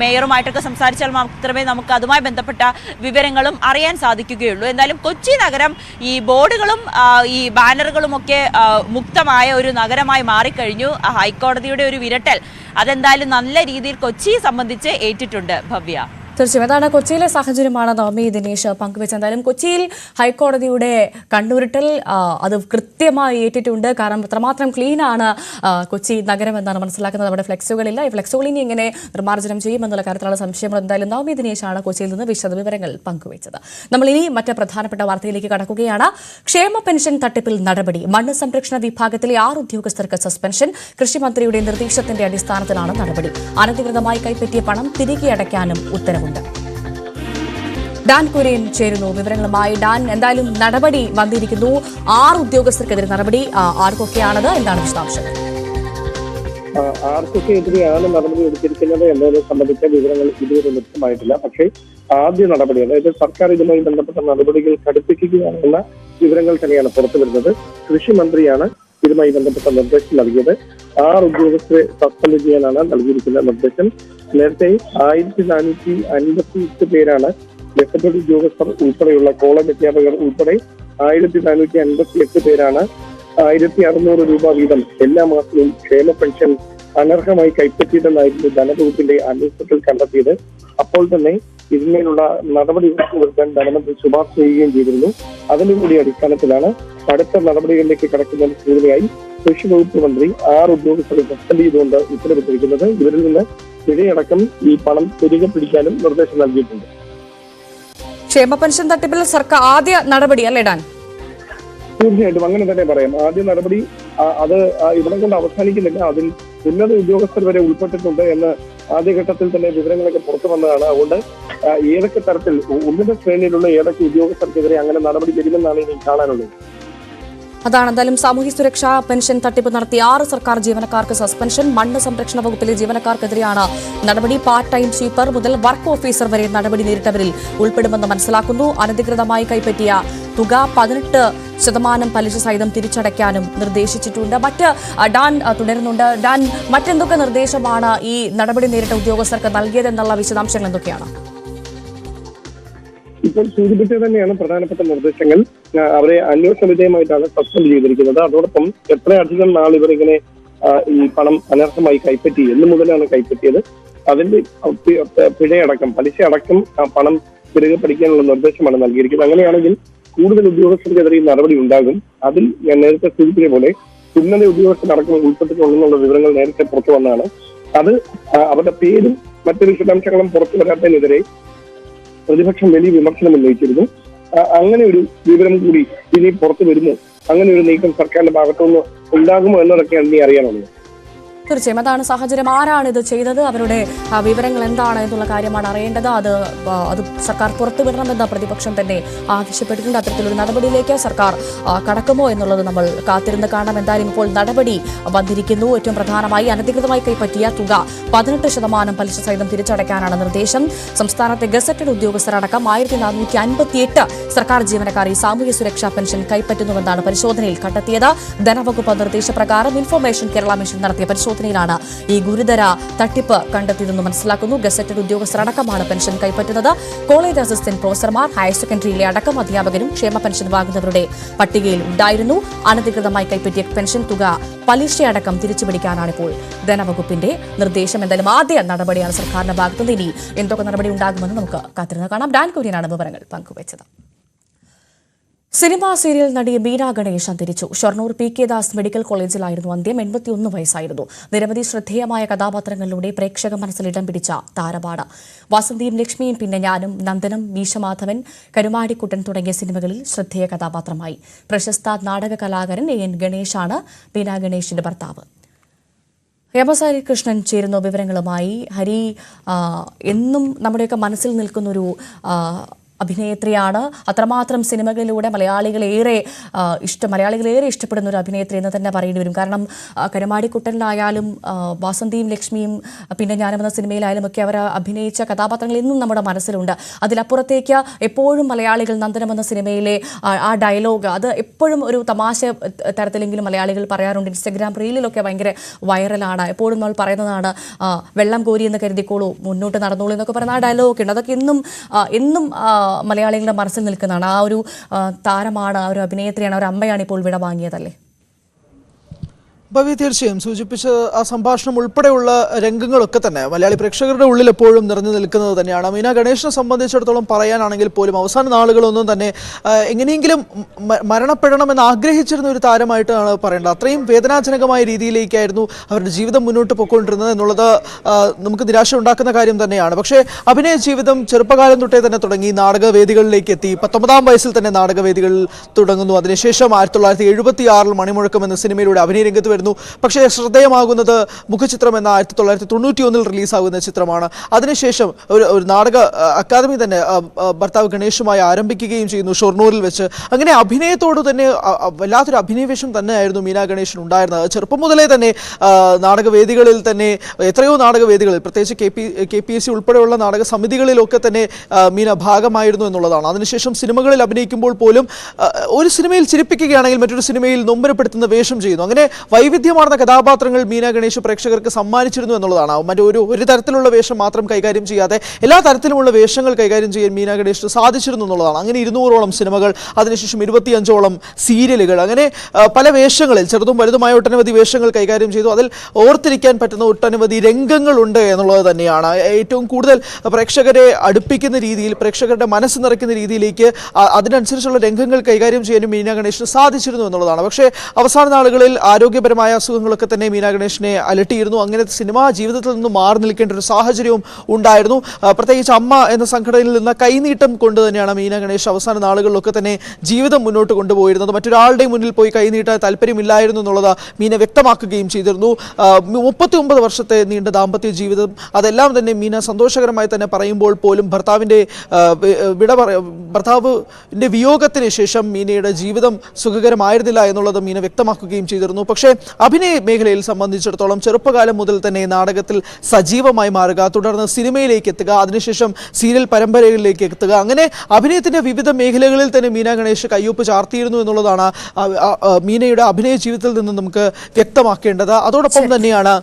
[SPEAKER 4] മേയറുമായിട്ടൊക്കെ സംസാരിച്ചാൽ മാത്രമേ നമുക്ക് അതുമായി ബന്ധപ്പെട്ട വിവരങ്ങളും അറിയാൻ സാധിക്കുകയുള്ളൂ. എന്തായാലും കൊച്ചി നഗരം ഈ ബോർഡുകളും ഈ ബാനറുകളും ഒക്കെ മുക്തമായ ഒരു നഗരമായി മാറിക്കഴിഞ്ഞു. ഹൈക്കോടതിയുടെ ഒരു വിരട്ടൽ അതെന്തായാലും നല്ല രീതിയിൽ കൊച്ചിയെ സംബന്ധിച്ച് ഏറ്റിട്ടുണ്ട്. ഭവ്യ.
[SPEAKER 1] തീർച്ചയായും അതാണ് കൊച്ചിയിലെ സാഹചര്യമാണ് നവമി ദിനേശ് പങ്കുവെച്ചത്. എന്തായാലും കൊച്ചിയിൽ ഹൈക്കോടതിയുടെ കണ്ണുരുട്ടൽ അത് കൃത്യമായി ഏറ്റിട്ടുണ്ട്. കാരണം അത്രമാത്രം ക്ലീനാണ് കൊച്ചി നഗരം എന്നാണ് മനസ്സിലാക്കുന്നത്. അവിടെ ഫ്ലെക്സുകളില്ല. ഈ ഫ്ലെക്സുകൾ ഇനി എങ്ങനെ നിർമ്മാർജ്ജനം ചെയ്യുമെന്നുള്ള കാര്യത്തിലുള്ള സംശയങ്ങൾ. എന്തായാലും നവമി ദിനേശാണ് കൊച്ചിയിൽ നിന്ന് വിശദവിവരങ്ങൾ പങ്കുവച്ചത്. നമ്മൾ ഇനി മറ്റ് പ്രധാനപ്പെട്ട വാർത്തയിലേക്ക് കടക്കുകയാണ്. ക്ഷേമ പെൻഷൻ തട്ടിപ്പിൽ നടപടി. മണ്ണ് സംരക്ഷണ വിഭാഗത്തിലെ 6 ഉദ്യോഗസ്ഥർക്ക് സസ്പെൻഷൻ. കൃഷിമന്ത്രിയുടെ നിർദ്ദേശത്തിന്റെ അടിസ്ഥാനത്തിലാണ് നടപടി. അനധികൃതമായി കൈപ്പറ്റിയ പണം തിരികെ അടയ്ക്കാനും ഉത്തരവുണ്ട്. ഡാൻ കുര്യൻ ചേരുന്നു വിവരങ്ങളുമായി. ഡാൻ, എന്തായാലും നടപടി വന്നിരിക്കുന്നു. 6 ഉദ്യോഗസ്ഥർക്കെതിരെ നടപടി. ആർക്കൊക്കെയാണത്? എന്താണ് വിശദാംശങ്ങൾ?
[SPEAKER 5] ആർക്കൊക്കെ എതിരെയാണ് നടപടി എടുത്തിരിക്കുന്നത് എന്നതിനെ സംബന്ധിച്ച വിവരങ്ങൾ ഇതുവരെ ലഭ്യമായിട്ടില്ല. പക്ഷേ ആദ്യ നടപടി, അതായത് സർക്കാർ ഇതുമായി ബന്ധപ്പെട്ട നടപടികൾ കടുപ്പിക്കുകയാണെന്ന വിവരങ്ങൾ തന്നെയാണ് പുറത്തു വരുന്നത്. കൃഷി മന്ത്രിയാണ് ഇതുമായി ബന്ധപ്പെട്ട നിർദ്ദേശം നൽകിയത്. 6 ഉദ്യോഗസ്ഥരെ സസ്പെൻഡ് ചെയ്യാനാണ് നൽകിയിരിക്കുന്ന നിർദ്ദേശം. നേരത്തെ 1458 പേരാണ് ഗസറ്റഡ് ഉദ്യോഗസ്ഥർ ഉൾപ്പെടെയുള്ള കോളേജ് അധ്യാപകർ ഉൾപ്പെടെ 1458 പേരാണ് 1600 രൂപ വീതം എല്ലാ മാസവും ക്ഷേമ പെൻഷൻ അനർഹമായി കൈപ്പറ്റിയതെന്നായിരുന്നു ധനവകുപ്പിന്റെ അന്വേഷണത്തിൽ കണ്ടെത്തിയത്. അപ്പോൾ തന്നെ ഇതിന്മേലുള്ള നടപടി ഉറപ്പുവരുത്താൻ ധനമന്ത്രി ശുപാർശ ചെയ്യുകയും ചെയ്തിരുന്നു. അതിന്റെ കൂടി അടിസ്ഥാനത്തിലാണ് അടുത്ത നടപടികളിലേക്ക് കടക്കുന്നതിന് സൂചനയായി കൃഷി വകുപ്പ് മന്ത്രി 6 ഉദ്യോഗസ്ഥരെ സസ്പെൻഡ് ചെയ്തുകൊണ്ട് ഉത്തരവിട്ടിരിക്കുന്നത്. ഇവരിൽ നിന്ന് പിഴയടക്കം ഈ പണം തിരികെ പിടിക്കാനും നിർദ്ദേശം നൽകിയിട്ടുണ്ട്.
[SPEAKER 1] ക്ഷേമ പെൻഷൻ തട്ടിപ്പിൽ സർക്കാർ ആദ്യ നടപടി അല്ലേ ഡാൻ?
[SPEAKER 5] തീർച്ചയായിട്ടും അങ്ങനെ തന്നെ പറയാം. ആദ്യ നടപടി അത് ഇവിടെ കൊണ്ട് അവസാനിക്കുന്നില്ല. അതിൽ ഉന്നത ഉദ്യോഗസ്ഥർ വരെ ഉൾപ്പെട്ടിട്ടുണ്ട് എന്ന് ആദ്യഘട്ടത്തിൽ തന്നെ വിവരങ്ങളൊക്കെ പുറത്തു വന്നതാണ്. അതുകൊണ്ട് ഏതൊക്കെ തരത്തിൽ ഉന്നത ശ്രേണിയിലുള്ള ഏതൊക്കെ ഉദ്യോഗസ്ഥർക്കെതിരെ അങ്ങനെ നടപടി വരുമെന്നാണ് ഇനി കാണാനുള്ളത്.
[SPEAKER 1] അതാണ് എന്തായാലും സാമൂഹ്യ സുരക്ഷാ പെൻഷൻ തട്ടിപ്പ് നടത്തിയ 6 സർക്കാർ ജീവനക്കാർക്ക് സസ്പെൻഷൻ. മണ്ണ് സംരക്ഷണ വകുപ്പിലെ ജീവനക്കാർക്കെതിരെയാണ് നടപടി. പാർട്ട് ടൈം സ്വീപ്പർ മുതൽ വർക്ക് ഓഫീസർ വരെ നടപടി നേരിട്ടവരിൽ ഉൾപ്പെടുമെന്ന് മനസ്സിലാക്കുന്നു. അനധികൃതമായി കൈപ്പറ്റിയ തുക 18% പലിശ സഹിതം തിരിച്ചടയ്ക്കാനും നിർദ്ദേശിച്ചിട്ടുണ്ട്. ഡാൻ തുടരുന്നുണ്ട്. ഡാൻ, മറ്റെന്തൊക്കെ നിർദ്ദേശമാണ് ഈ നടപടി നേരിട്ട ഉദ്യോഗസ്ഥർക്ക് നൽകിയതെന്നുള്ള വിശദാംശങ്ങൾ എന്തൊക്കെയാണ്?
[SPEAKER 5] ഇപ്പോൾ സൂചിപ്പിച്ചത് തന്നെയാണ് പ്രധാനപ്പെട്ട നിർദ്ദേശങ്ങൾ. അവരെ അന്വേഷണ വിധേയമായിട്ടാണ് സസ്പെൻഡ് ചെയ്തിരിക്കുന്നത്. അതോടൊപ്പം എത്രയധികം നാൾ ഇവരിങ്ങനെ ഈ പണം അനർഹമായി കൈപ്പറ്റി, എന്ന് മുതലാണ് കൈപ്പറ്റിയത്, അതിന്റെ പിഴയടക്കം പലിശ അടക്കം പണം തിരികെ പിടിക്കാനുള്ള നിർദ്ദേശമാണ് നൽകിയിരിക്കുന്നത്. അങ്ങനെയാണെങ്കിൽ കൂടുതൽ ഉദ്യോഗസ്ഥർക്കെതിരെ നടപടി ഉണ്ടാകും. അതിൽ ഞാൻ നേരത്തെ സൂചിപ്പിച്ച പോലെ ഉന്നത ഉദ്യോഗസ്ഥരടക്കം ഉൾപ്പെട്ടിട്ടുണ്ടെന്നുള്ള വിവരങ്ങൾ നേരത്തെ പുറത്തു വന്നതാണ്. അത് അവരുടെ പേരും മറ്റു വിശദാംശങ്ങളും പുറത്തു വരാത്തതിനെതിരെ പ്രതിപക്ഷം വലിയ വിമർശനം ഉന്നയിച്ചിരുന്നു. അങ്ങനെ ഒരു വിവരം കൂടി ഇനി പുറത്തു വരുമോ, അങ്ങനെ ഒരു നീക്കം സർക്കാരിന്റെ ഭാഗത്തുനിന്ന് ഉണ്ടാകുമോ എന്നതൊക്കെയാണ് ഇനി അറിയാനുള്ളത്.
[SPEAKER 1] തീർച്ചയായും അതാണ് സാഹചര്യം. ആരാണ് ഇത് ചെയ്തത്, അവരുടെ വിവരങ്ങൾ എന്താണ് എന്നുള്ള കാര്യമാണ് അറിയേണ്ടത്. അത് സർക്കാർ പുറത്തുവിടണമെന്ന് പ്രതിപക്ഷം തന്നെ ആവശ്യപ്പെട്ടിട്ടുണ്ട്. അത്തരത്തിലൊരു നടപടിയിലേക്ക് സർക്കാർ കടക്കുമോ എന്നുള്ളത് നമ്മൾ കാത്തിരുന്ന് കാണാം. എന്തായാലും ഇപ്പോൾ നടപടി വന്നിരിക്കുന്നു. ഏറ്റവും പ്രധാനമായി അനധികൃതമായി കൈപ്പറ്റിയ തുക 18% പലിശ സഹിതം തിരിച്ചടയ്ക്കാനാണ് നിർദ്ദേശം. സംസ്ഥാനത്തെ ഗസറ്റഡ് ഉദ്യോഗസ്ഥരടക്കം 1458 സർക്കാർ ജീവനക്കാർ ഈ സാമൂഹ്യ സുരക്ഷാ പെൻഷൻ കൈപ്പറ്റുന്നുവെന്നാണ് പരിശോധനയിൽ കണ്ടെത്തിയത്. ധനവകുപ്പ് നിർദ്ദേശപ്രകാരം ഇൻഫർമേഷൻ കേരള മിഷൻ നടത്തിയ പരിശോധനയിലാണ് ഈ ഗുരുതര തട്ടിപ്പ് കണ്ടെത്തിയതെന്ന് മനസ്സിലാക്കുന്നു. ഗസറ്റഡ് ഉദ്യോഗസ്ഥരടക്കമാണ് പെൻഷൻ കൈപ്പറ്റുന്നത്. കോളേജ് അസിസ്റ്റന്റ് പ്രൊഫസർമാർ, ഹയർ സെക്കൻഡറിയിലെ അടക്കം അധ്യാപകരും ക്ഷേമ പെൻഷൻ വാങ്ങുന്നവരുടെ പട്ടികയിൽ ഉണ്ടായിരുന്നു. അനധികൃതമായി കൈപ്പറ്റിയ പെൻഷൻ തുക പലിശയടക്കം തിരിച്ചുപിടിക്കാനാണ് ഇപ്പോൾ ധനവകുപ്പിന്റെ നിർദ്ദേശം. എന്തായാലും ആദ്യ നടപടിയാണ് സർക്കാരിന്റെ ഭാഗത്തുനിന്ന്. ഇനി എന്തൊക്കെ നടപടി ഉണ്ടാകുമെന്ന് നമുക്ക് കാത്തിരുന്ന് കാണാം. ഡാൻ കുര്യനാണ് വിവരങ്ങൾ പങ്കുവച്ചത്. സിനിമാ സീരിയൽ നടി ബീന ഗണേഷ് അന്തരിച്ചു. ഷൊർണൂർ PK ദാസ് മെഡിക്കൽ കോളേജിലായിരുന്നു അന്ത്യം. 81 വയസ്സായിരുന്നു. നിരവധി ശ്രദ്ധേയമായ കഥാപാത്രങ്ങളിലൂടെ പ്രേക്ഷക മനസ്സിൽ ഇടം പിടിച്ച താരമാണ്. വാസന്തിയും ലക്ഷ്മിയും, പിന്നെ ഞാനും, നന്ദനം, മീശമാധവൻ, കരുമാടിക്കുട്ടൻ തുടങ്ങിയ സിനിമകളിൽ ശ്രദ്ധേയ കഥാപാത്രമായി. പ്രശസ്ത നാടക കലാകാരൻ AN ഗണേഷാണ് ബീന ഗണേഷിന്റെ ഭർത്താവ്. ഹരി കൃഷ്ണൻ ചേരുന്ന വിവരങ്ങളുമായി. ഹരി, എന്നും നമ്മുടെയൊക്കെ മനസ്സിൽ നിൽക്കുന്നൊരു അഭിനേത്രിയാണ്. അത്രമാത്രം സിനിമകളിലൂടെ മലയാളികളേറെ ഇഷ്ടപ്പെടുന്ന ഒരു അഭിനേത്രി എന്ന് തന്നെ പറയേണ്ടി വരും. കാരണം കരുമാടിക്കുട്ടനിലായാലും വാസന്തിയും ലക്ഷ്മിയും പിന്നെ ഞാനെന്ന സിനിമയിലായാലും ഒക്കെ അവർ അഭിനയിച്ച കഥാപാത്രങ്ങൾ ഇന്നും നമ്മുടെ മനസ്സിലുണ്ട്. അതിലപ്പുറത്തേക്ക് എപ്പോഴും മലയാളികൾ നന്ദനമെന്ന സിനിമയിലെ ആ ഡയലോഗ് അത് എപ്പോഴും ഒരു തമാശ തരത്തിലെങ്കിലും മലയാളികൾ പറയാറുണ്ട്. ഇൻസ്റ്റഗ്രാം റീലിലൊക്കെ ഭയങ്കര വൈറലാണ്. എപ്പോഴും നമ്മൾ പറയുന്നതാണ് വെള്ളം കോരി എന്ന് കരുതിക്കോളൂ, മുന്നോട്ട് നടന്നോളൂ എന്നൊക്കെ പറയുന്ന ആ ഡയലോഗൊക്കെ ഉണ്ട്. അതൊക്കെ എന്നും മലയാളികളുടെ മനസ്സിൽ നിൽക്കുന്നതാണ്. ആ ഒരു താരമാണ്, ആ ഒരു അഭിനേത്രിയാണ്, ഒരു അമ്മയാണ് ഇപ്പോൾ വിട വാങ്ങിയതല്ലേ?
[SPEAKER 6] ഭവ്യ, തീർച്ചയായും സൂചിപ്പിച്ച ആ സംഭാഷണം ഉൾപ്പെടെയുള്ള രംഗങ്ങളൊക്കെ തന്നെ മലയാളി പ്രേക്ഷകരുടെ ഉള്ളിൽ എപ്പോഴും നിറഞ്ഞു നിൽക്കുന്നത് തന്നെയാണ്. മീന ഗണേഷിനെ സംബന്ധിച്ചിടത്തോളം പറയാനാണെങ്കിൽ പോലും അവസാന നാളുകളൊന്നും തന്നെ എങ്ങനെയെങ്കിലും മരണപ്പെടണമെന്ന് ആഗ്രഹിച്ചിരുന്ന ഒരു താരമായിട്ടാണ് പറയേണ്ടത്. അത്രയും വേദനാജനകമായ രീതിയിലേക്കായിരുന്നു അവരുടെ ജീവിതം മുന്നോട്ട് പോയിക്കൊണ്ടിരുന്നത് എന്നുള്ളത് നമുക്ക് നിരാശ ഉണ്ടാക്കുന്ന കാര്യം തന്നെയാണ്. പക്ഷേ അഭിനയ ജീവിതം ചെറുപ്പകാലം തൊട്ടേ തന്നെ തുടങ്ങി, നാടകവേദികളിലേക്ക് എത്തി. 19-ാം വയസ്സിൽ തന്നെ നാടകവേദികളിൽ തുടങ്ങുന്നു. അതിനുശേഷം 1976 മണിമുഴക്കം എന്ന സിനിമയിലൂടെ അഭിനയ രംഗത്ത് വരുന്നു. പക്ഷേ ശ്രദ്ധേയമാകുന്നത് മുഖചിത്രം എന്ന 1991 റിലീസാകുന്ന ചിത്രമാണ്. അതിനുശേഷം ഒരു നാടക അക്കാദമി തന്നെ ഭർത്താവ് ഗണേഷുമായി ആരംഭിക്കുകയും ചെയ്യുന്നു ഷൊർണൂരിൽ വെച്ച്. അങ്ങനെ അഭിനയത്തോട് തന്നെ വല്ലാത്തൊരു അഭിനയവേഷം തന്നെയായിരുന്നു മീന ഗണേശൻ ഉണ്ടായിരുന്നത്. ചെറുപ്പം മുതലേ തന്നെ നാടകവേദികളിൽ തന്നെ എത്രയോ നാടകവേദികളിൽ, പ്രത്യേകിച്ച് KPSC ഉൾപ്പെടെയുള്ള നാടക സമിതികളിലൊക്കെ തന്നെ മീന ഭാഗമായിരുന്നു എന്നുള്ളതാണ്. അതിനുശേഷം സിനിമകളിൽ അഭിനയിക്കുമ്പോൾ പോലും ഒരു സിനിമയിൽ ചിരിപ്പിക്കുകയാണെങ്കിൽ മറ്റൊരു സിനിമയിൽ നൊമ്പരപ്പെടുത്തുന്ന വേഷം ചെയ്യുന്നു. അങ്ങനെ വൈവിധ്യമാർന്ന കഥാപാത്രങ്ങൾ മീന ഗണേഷ് പ്രേക്ഷകർക്ക് സമ്മാനിച്ചിരുന്നു എന്നുള്ളതാണ്. ഒരു തരത്തിലുള്ള വേഷം മാത്രം കൈകാര്യം ചെയ്യാതെ എല്ലാ തരത്തിലുമുള്ള വേഷങ്ങൾ കൈകാര്യം ചെയ്യാൻ മീന ഗണേഷിന് സാധിച്ചിരുന്നു എന്നുള്ളതാണ്. അങ്ങനെ 200ഓളം സിനിമകൾ, അതിനുശേഷം 25ഓളം സീരിയലുകൾ, അങ്ങനെ പല വേഷങ്ങളിൽ ചെറുതും വലുതുമായ ഒട്ടനവധി വേഷങ്ങൾ കൈകാര്യം ചെയ്തു. അതിൽ ഓർത്തിരിക്കാൻ പറ്റുന്ന ഒട്ടനവധി രംഗങ്ങളുണ്ട് എന്നുള്ളത് തന്നെയാണ്. ഏറ്റവും കൂടുതൽ പ്രേക്ഷകരെ അടുപ്പിക്കുന്ന രീതിയിൽ, പ്രേക്ഷകരുടെ മനസ്സ് നിറയ്ക്കുന്ന രീതിയിലേക്ക് അതിനനുസരിച്ചുള്ള രംഗങ്ങൾ കൈകാര്യം ചെയ്യാനും മീന ഗണേഷിന് സാധിച്ചിരുന്നു എന്നുള്ളതാണ്. പക്ഷേ അവസാന നാളുകളിൽ ആരോഗ്യപരമായ അസുഖങ്ങളൊക്കെ തന്നെ മീന ഗണേഷിനെ അലട്ടിയിരുന്നു. അങ്ങനത്തെ സിനിമാ ജീവിതത്തിൽ നിന്ന് മാറി നിൽക്കേണ്ട ഒരു സാഹചര്യവും ഉണ്ടായിരുന്നു. പ്രത്യേകിച്ച് അമ്മ എന്ന സംഘടനയിൽ നിന്ന് കൈനീട്ടം കൊണ്ട് തന്നെയാണ് മീന ഗണേഷ് അവസാന നാളുകളിലൊക്കെ തന്നെ ജീവിതം മുന്നോട്ട് കൊണ്ടുപോയിരുന്നത്. മറ്റൊരാളുടെ മുന്നിൽ പോയി കൈനീട്ടാൻ താല്പര്യമില്ലായിരുന്നു എന്നുള്ളത് മീന വ്യക്തമാക്കുകയും ചെയ്തിരുന്നു. 39 വർഷത്തെ നീണ്ട ദാമ്പത്യ ജീവിതം, അതെല്ലാം തന്നെ മീന സന്തോഷകരമായി തന്നെ പറയുമ്പോൾ പോലും ഭർത്താവിൻ്റെ വിയോഗത്തിന് ശേഷം മീനയുടെ ജീവിതം സുഖകരമായിരുന്നില്ല എന്നുള്ളത് മീന വ്യക്തമാക്കുകയും ചെയ്തിരുന്നു. പക്ഷേ അഭിനയ മേഖലയിൽ സംബന്ധിച്ചിടത്തോളം ചെറുപ്പകാലം മുതൽ തന്നെ നാടകത്തിൽ സജീവമായി മാറുക, തുടർന്ന് സിനിമയിലേക്ക് എത്തുക, അതിനുശേഷം സീരിയൽ പരമ്പരകളിലേക്ക് എത്തുക, അങ്ങനെ അഭിനയത്തിന്റെ വിവിധ മേഖലകളിൽ തന്നെ മീന ഗണേഷ് കയ്യൊപ്പ് ചാർത്തിയിരുന്നു എന്നുള്ളതാണ് മീനയുടെ അഭിനയ ജീവിതത്തിൽ നിന്ന് നമുക്ക് വ്യക്തമാക്കേണ്ടത്. അതോടൊപ്പം തന്നെയാണ്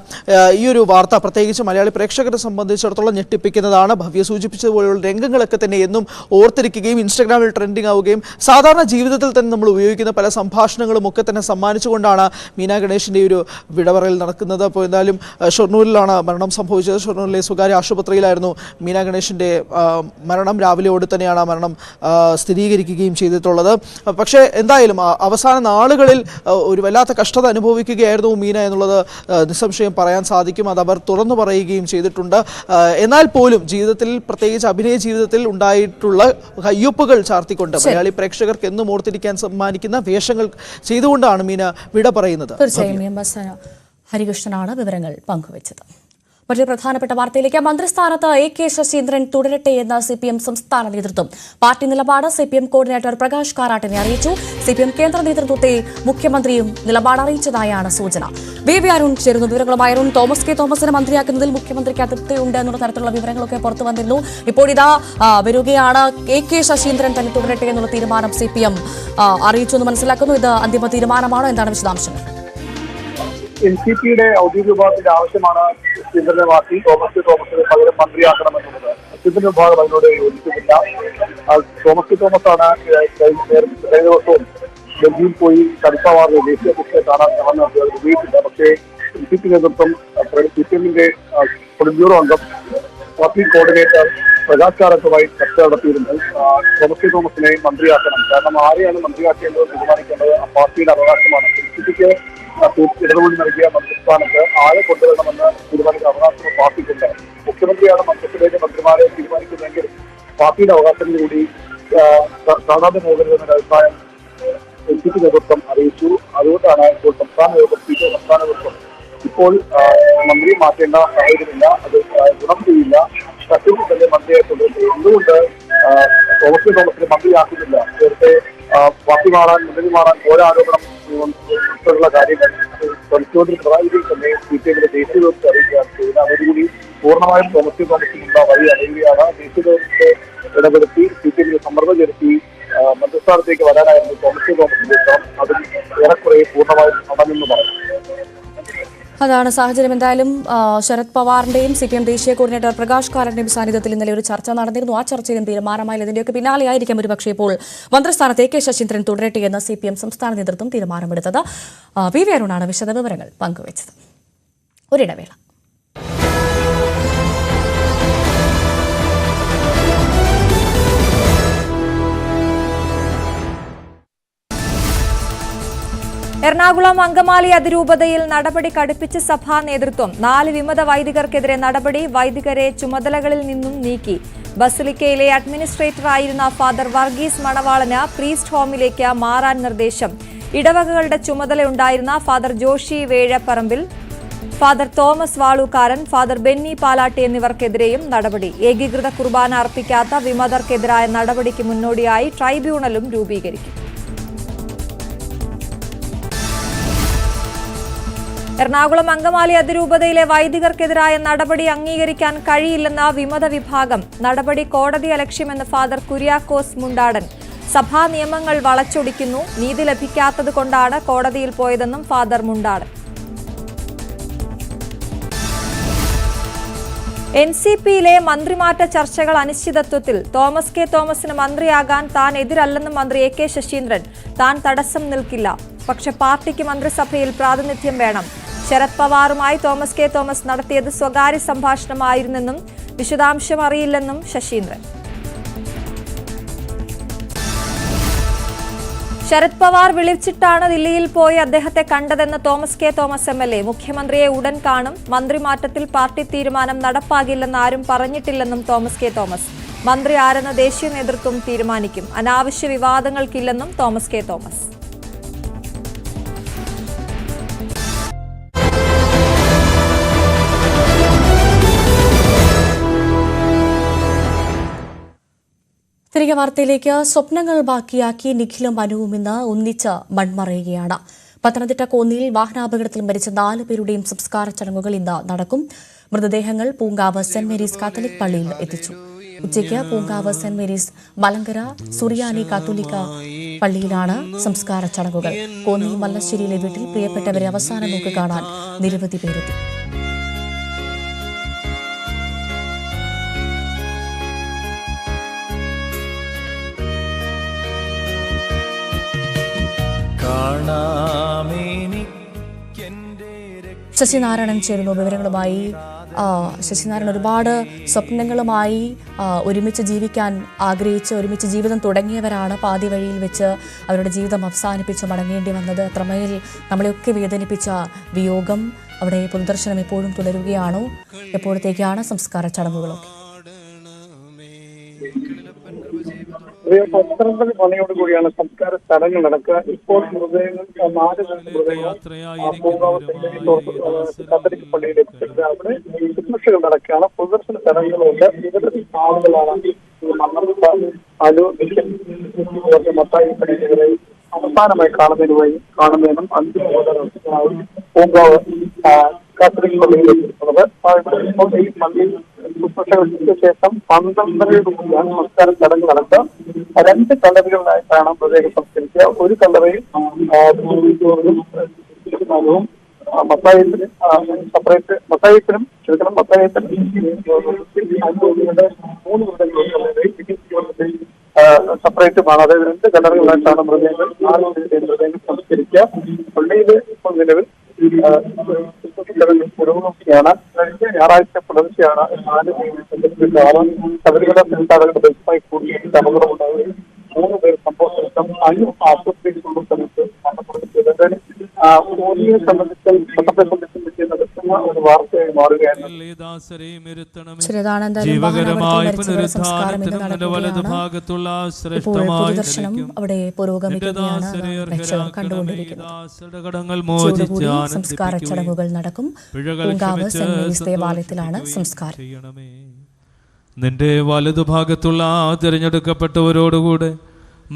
[SPEAKER 6] ഈ ഒരു വാർത്ത പ്രത്യേകിച്ച് മലയാളി പ്രേക്ഷകരെ സംബന്ധിച്ചിടത്തോളം ഞെട്ടിപ്പിക്കുന്നതാണ്. ഭവ്യ സൂചിപ്പിച്ചതുപോലെയുള്ള രംഗങ്ങളൊക്കെ തന്നെ എന്നും ഓർത്തിരിക്കുകയും ഇൻസ്റ്റഗ്രാമിൽ ട്രെൻഡിങ് ആവുകയും സാധാരണ ജീവിതത്തിൽ തന്നെ നമ്മൾ ഉപയോഗിക്കുന്ന പല സംഭാഷണങ്ങളും ഒക്കെ തന്നെ സമ്മാനിച്ചുകൊണ്ടാണ് മീന ഗണേഷിൻ്റെ ഒരു വിടപറയിൽ നടക്കുന്നത്. അപ്പോൾ എന്തായാലും ഷൊർണൂരിലാണ് മരണം സംഭവിച്ചത്. ഷൊർണൂരിലെ സ്വകാര്യ ആശുപത്രിയിലായിരുന്നു മീന ഗണേഷിൻ്റെ മരണം. രാവിലെയോട് തന്നെയാണ് ആ മരണം സ്ഥിരീകരിക്കുകയും ചെയ്തിട്ടുള്ളത്. പക്ഷേ എന്തായാലും അവസാന നാളുകളിൽ ഒരു വല്ലാത്ത കഷ്ടത അനുഭവിക്കുകയായിരുന്നു മീന എന്നുള്ളത് നിസ്സംശയം പറയാൻ സാധിക്കും. അത് അവർ തുറന്നു പറയുകയും ചെയ്തിട്ടുണ്ട്. എന്നാൽ പോലും ജീവിതത്തിൽ, പ്രത്യേകിച്ച് അഭിനയ ജീവിതത്തിൽ ഉണ്ടായിട്ടുള്ള കയ്യൊപ്പുകൾ ചാർത്തിക്കൊണ്ട് മലയാളി പ്രേക്ഷകർക്ക് എന്നും ഓർത്തിരിക്കാൻ സമ്മാനിക്കുന്ന വേഷങ്ങൾ ചെയ്തുകൊണ്ടാണ് മീന വിട പറയുന്നത്.
[SPEAKER 1] തീർച്ചയായും ഹരികൃഷ്ണനാണ് വിവരങ്ങൾ പങ്കുവച്ചത്. മറ്റൊരു പ്രധാനപ്പെട്ട വാർത്തയിലേക്ക്. മന്ത്രിസ്ഥാനത്ത് AK ശശീന്ദ്രൻ തുടരട്ടെ എന്ന CPM സംസ്ഥാന നേതൃത്വം. പാർട്ടി നിലപാട് CPM കോർഡിനേറ്റർ പ്രകാശ് കാരാട്ടിനെ അറിയിച്ചു. CPM കേന്ദ്ര നേതൃത്വത്തെ മുഖ്യമന്ത്രിയും നിലപാട് അറിയിച്ചതായാണ് സൂചന. VV അരുൺ ചേരുന്നു വിവരങ്ങളുമായി. അരുൺ, തോമസ് K തോമസിനെ മന്ത്രിയാക്കുന്നതിൽ മുഖ്യമന്ത്രിക്ക് അതൃപ്തിയുണ്ട് എന്നുള്ള തരത്തിലുള്ള വിവരങ്ങളൊക്കെ പുറത്തു വന്നിരുന്നു. ഇപ്പോൾ ഇതാ വരികയാണ് AK ശശീന്ദ്രൻ തന്നെ തുടരട്ടെ എന്നുള്ള തീരുമാനം CPM അറിയിച്ചു എന്ന് മനസ്സിലാക്കുന്നു. ഇത് അന്തിമ തീരുമാനമാണോ? എന്താണ് വിശദാംശങ്ങൾ?
[SPEAKER 5] NCPയുടെ ഔദ്യോഗിക വിഭാഗത്തിന്റെ ആവശ്യമാണ് ശശീന്ദ്രനെ മാറ്റി തോമസിന് പകരം മന്ത്രിയാക്കണമെന്നുള്ളത്. ശശീന്ദ്രൻ വിഭാഗം അതിനോട് യോജിക്കുന്നില്ല. തോമസ് ആണ് കഴിഞ്ഞ ദിവസവും ഡൽഹിയിൽ പോയി കടുപ്പാവാറിലെ ദേശീയ അധ്യക്ഷനെ കാണാൻ ഉപയോഗിച്ചില്ല. പക്ഷേ NCP നേതൃത്വം CPMന്റെ പൊളിറ്റ് ബ്യൂറോ അംഗം പാർട്ടി കോർഡിനേറ്റർ പ്രകാശ് കാരാട്ടുമായി ചർച്ച നടത്തിയിരുന്നു. തോമസിനെ മന്ത്രിയാക്കണം. കാരണം ആരെയാണ് മന്ത്രിയാക്കേണ്ടത് തീരുമാനിക്കേണ്ടത് പാർട്ടിയുടെ അവകാശമാണ്. NCPക്ക് ഇടപെടി നൽകിയ മന്ത്രിസ്ഥാനത്ത് ആരെ കൊണ്ടുവരണമെന്ന് തീരുമാനിക്കുന്ന അവകാശം പാർട്ടിക്കുണ്ട്. മുഖ്യമന്ത്രിയാണ് മന്ത്രിസഭയിലെ മന്ത്രിമാരെ തീരുമാനിക്കുന്നതെങ്കിൽ പാർട്ടിയുടെ അവകാശങ്ങൾ കൂടി സാധാരണ പോകരുതെന്നൊരു അഭിപ്രായം NCP നേതൃത്വം അറിയിച്ചു. അതുകൊണ്ടാണ് ഇപ്പോൾ സംസ്ഥാന നേതൃത്വം ഇപ്പോൾ മന്ത്രി മാറ്റേണ്ട സാഹചര്യമില്ല, അത് ഗുണം ചെയ്യില്ല, തട്ടിൽ തന്നെ മന്ത്രിയെ തുടരുന്നത്. എന്തുകൊണ്ട് തോമസിനെ മന്ത്രിയാക്കുന്നില്ല? നേരത്തെ പാർട്ടി മാറാൻ, മുന്നണി മാറാൻ ഓരോആരോപണം ഉൾപ്പെടെയുള്ള കാര്യങ്ങൾ മുഖ്യമന്ത്രി പിണറായി വിജയൻ തന്നെ CPMന്റെ ദേശീയ നേതൃത്വത്തെ അറിയിക്കുകയാണ് ചെയ്യുന്നത്. അതോടുകൂടി പൂർണ്ണമായും തോമസിനുള്ള വഴി അറിയുകയാണ്. ദേശീയ നേതൃത്വത്തെ ഇടപെടുത്തി CPMന് സമ്മർദ്ദം ചെലുത്തി മന്ത്രിസ്ഥാനത്തേക്ക് വരാനായിരുന്നു തോമസിന്റെ ശ്രമം. അതിൽ ഏറെക്കുറെ പൂർണ്ണമായും നടന്നെന്ന് പറഞ്ഞു.
[SPEAKER 1] അതാണ് സാഹചര്യം. എന്തായാലും ശരത് പവാറിന്റെയും CPM ദേശീയ കോർഡിനേറ്റർ പ്രകാശ് കാരാട്ടിന്റെയും സാന്നിധ്യത്തിൽ ഇന്നലെ ഒരു ചർച്ച നടന്നിരുന്നു. ആ ചർച്ചയിലും തീരുമാനമായില്ല. ഇതിന്റെയൊക്കെ പിന്നാലെയായിരിക്കും ഒരുപക്ഷേ ഇപ്പോൾ മന്ത്രിസ്ഥാനത്ത് AK ശശീന്ദ്രൻ തുടരട്ടെ എന്ന് CPM സംസ്ഥാന നേതൃത്വം തീരുമാനമെടുത്തത്. PV അരുണാണ് വിശദവിവരങ്ങൾ പങ്കുവച്ചത്. ഒരിടവേള.
[SPEAKER 7] എറണാകുളം അങ്കമാലി അതിരൂപതയിൽ നടപടി കടുപ്പിച്ച് സഭാ നേതൃത്വം. 4 വിമത വൈദികർക്കെതിരെ നടപടി. വൈദികരെ ചുമതലകളിൽ നിന്നും നീക്കി. ബസിലിക്കയിലെ അഡ്മിനിസ്ട്രേറ്ററായിരുന്ന ഫാദർ വർഗീസ് മണവാളന് പ്രീസ്റ്റ് ഹോമിലേക്ക് മാറാൻ നിർദ്ദേശം. ഇടവകകളുടെ ചുമതലയുണ്ടായിരുന്ന father Joshy Vezhaparambil, father Thomas Valookkaran, father Benny Palatty എന്നിവർക്കെതിരെയും നടപടി. ഏകീകൃത കുർബാന അർപ്പിക്കാത്ത വിമതർക്കെതിരായ നടപടിക്ക് മുന്നോടിയായി ട്രൈബ്യൂണലും രൂപീകരിക്കും. എറണാകുളം അങ്കമാലി അതിരൂപതയിലെ വൈദികർക്കെതിരായ നടപടി അംഗീകരിക്കാൻ കഴിയില്ലെന്ന വിമത വിഭാഗം. നടപടി കോടതി അലക്ഷ്യമെന്ന് ഫാദർ കുര്യാക്കോസ് മുണ്ടാടൻ. സഭാ നിയമങ്ങൾ വളച്ചൊടിക്കുന്നു, നീതി ലഭിക്കാത്തത് കൊണ്ടാണ് കോടതിയിൽ പോയതെന്നും ഫാദർ മുണ്ടാടൻ. NCPയിലെ മന്ത്രിമാറ്റ ചർച്ചകൾ അനിശ്ചിതത്വത്തിൽ. തോമസ് കെ തോമസിന് മന്ത്രിയാകാൻ താൻ എതിരല്ലെന്നും മന്ത്രി AK ശശീന്ദ്രൻ. താൻ തടസ്സം നിൽക്കില്ല, പക്ഷെ പാർട്ടിക്ക് മന്ത്രിസഭയിൽ പ്രാതിനിധ്യം വേണം. ശരത് പവാറുമായി തോമസ് കെ തോമസ് നടത്തിയത് സ്വകാര്യ സംഭാഷണമായിരുന്നെന്നും വിശദാംശം അറിയില്ലെന്നും ശശീന്ദ്രൻ. ശരത് പവാർ വിളിച്ചിട്ടാണ് ദില്ലിയിൽ പോയി അദ്ദേഹത്തെ കണ്ടതെന്ന് തോമസ് കെ തോമസ് MLA. മുഖ്യമന്ത്രിയെ ഉടൻ കാണും. മന്ത്രിമാറ്റത്തിൽ പാർട്ടി തീരുമാനം നടപ്പാകില്ലെന്ന് ആരും പറഞ്ഞിട്ടില്ലെന്നും തോമസ് കെ തോമസ്. മന്ത്രി ആരെന്ന് ദേശീയ നേതൃത്വം തീരുമാനിക്കും. അനാവശ്യ വിവാദങ്ങൾക്കില്ലെന്നും തോമസ് കെ തോമസ്.
[SPEAKER 1] തിരികെ വാർത്തയിലേക്ക്. സ്വപ്നങ്ങൾ ബാക്കിയാക്കി നിഖിലും അനുവും ഇന്ന് ഒന്നിച്ച് മൺമറയുകയാണ്. പത്തനംതിട്ട കോന്നിയിൽ വാഹനാപകടത്തിൽ മരിച്ച 4 പേരുടെയും സംസ്കാര ചടങ്ങുകൾ ഇന്ന് നടക്കും. മൃതദേഹങ്ങൾ പൂങ്കാവ് സെന്റ് മേരീസ് കാത്തലിക് പള്ളിയിൽ എത്തിച്ചു. ഉച്ചയ്ക്ക് പൂങ്കാവ് സെന്റ് മേരീസ് മലങ്കര സുറിയാനി കാത്തോലിക്ക പള്ളിയിലാണ് സംസ്കാര ചടങ്ങുകൾ. കോന്നി മല്ലശ്ശേരിയിലെ വീട്ടിൽ പ്രിയപ്പെട്ടവരെ അവസാനം നോക്ക് കാണാൻ നിരവധി പേരെത്തി. ശശിനാരായണൻ ചേരുന്നു വിവരങ്ങളുമായി. ശശിനാരായണൻ, ഒരുപാട് സ്വപ്നങ്ങളുമായി ഒരുമിച്ച് ജീവിക്കാൻ ആഗ്രഹിച്ച് ഒരുമിച്ച് ജീവിതം തുടങ്ങിയവരാണ് പാതി വഴിയിൽ വെച്ച് അവരുടെ ജീവിതം അവസാനിപ്പിച്ച് മടങ്ങേണ്ടി വന്നത്. അത്രമേൽ നമ്മളെയൊക്കെ വേദനിപ്പിച്ച വിയോഗം. അവിടെ പൊതുദർശനം എപ്പോഴും തുടരുകയാണോ? എപ്പോഴത്തേക്കാണ് സംസ്കാര ചടങ്ങുകളൊക്കെ?
[SPEAKER 5] 12 മണിയോടുകൂടിയാണ് സംസ്കാര ചടങ്ങ് നടക്കുക. ഇപ്പോൾ മൃതദേഹങ്ങൾ 4 മൃതദേഹങ്ങൾ കാത്തലിക് പള്ളിയിൽ എത്തിച്ചിട്ട് അവിടെ ശുശ്രൂഷകൾ നടക്കുകയാണ്. പൊതുദർശന ചടങ്ങുകളുണ്ട്. നിരവധി ആളുകളാണ് അനു മത്തായി പള്ളികളെ അവസാനമായി കാണുന്നതിനും അന്തിമ പൂങ്കാവ് കാത്തലിക് പള്ളിയിൽ എത്തിയിട്ടുള്ളത്. ഇപ്പോൾ ഈ പള്ളിയിൽ ശുശ്രൂഷകൾക്ക് ശേഷം 12:30 സംസ്കാര ചടങ്ങ് നടക്കുക. 2 കല്ലറകളിലായിട്ടാണ് മൃതദേഹം സംസ്കരിക്കുക. ഒരു കല്ലറയിൽ മത്തായത്തിനും മത്തായത്തിനും 3 മൃതദേഹങ്ങൾ സെപ്പറേറ്റുമാണ്. അതായത് 2 കല്ലറകളായിട്ടാണ് മൃതദേഹങ്ങൾ 4 മൃതദേഹങ്ങൾ സംസ്കരിക്കുക. പള്ളിയിൽ ഇപ്പോൾ നിലവിൽ പുരോഗമിക്കുകയാണ്. ഞായറാഴ്ച പുലർച്ചെയാണ് 4 ശബരിമല തീർത്ഥാടകരുടെ ബസ്സുമായി കൂടിയിട്ട് അപകടമുണ്ടാവുകയും 3 പേർ സംഭവ സ്ഥലത്തും ആശുപത്രിയിൽ കൊണ്ടുവന്ന സമയത്ത് മരണപ്പെടുത്തിയത്. എന്തായാലും മോദിയെ സംബന്ധിച്ച് ഒരു വാർത്തയായി മാറുകയായിരുന്നു.
[SPEAKER 1] പൊതുദർശനം അവിടെ പുരോഗമിക്കുകയാണ്. സംസ്കാര ചടങ്ങുകൾ നടക്കും. പൂങ്കാവ് സെന്റ് മേരീസ് ദേവാലയത്തിലാണ് സംസ്കാരം.
[SPEAKER 8] നിന്റെ വലതുഭാഗത്തുള്ള തിരഞ്ഞെടുക്കപ്പെട്ടവരോടുകൂടെ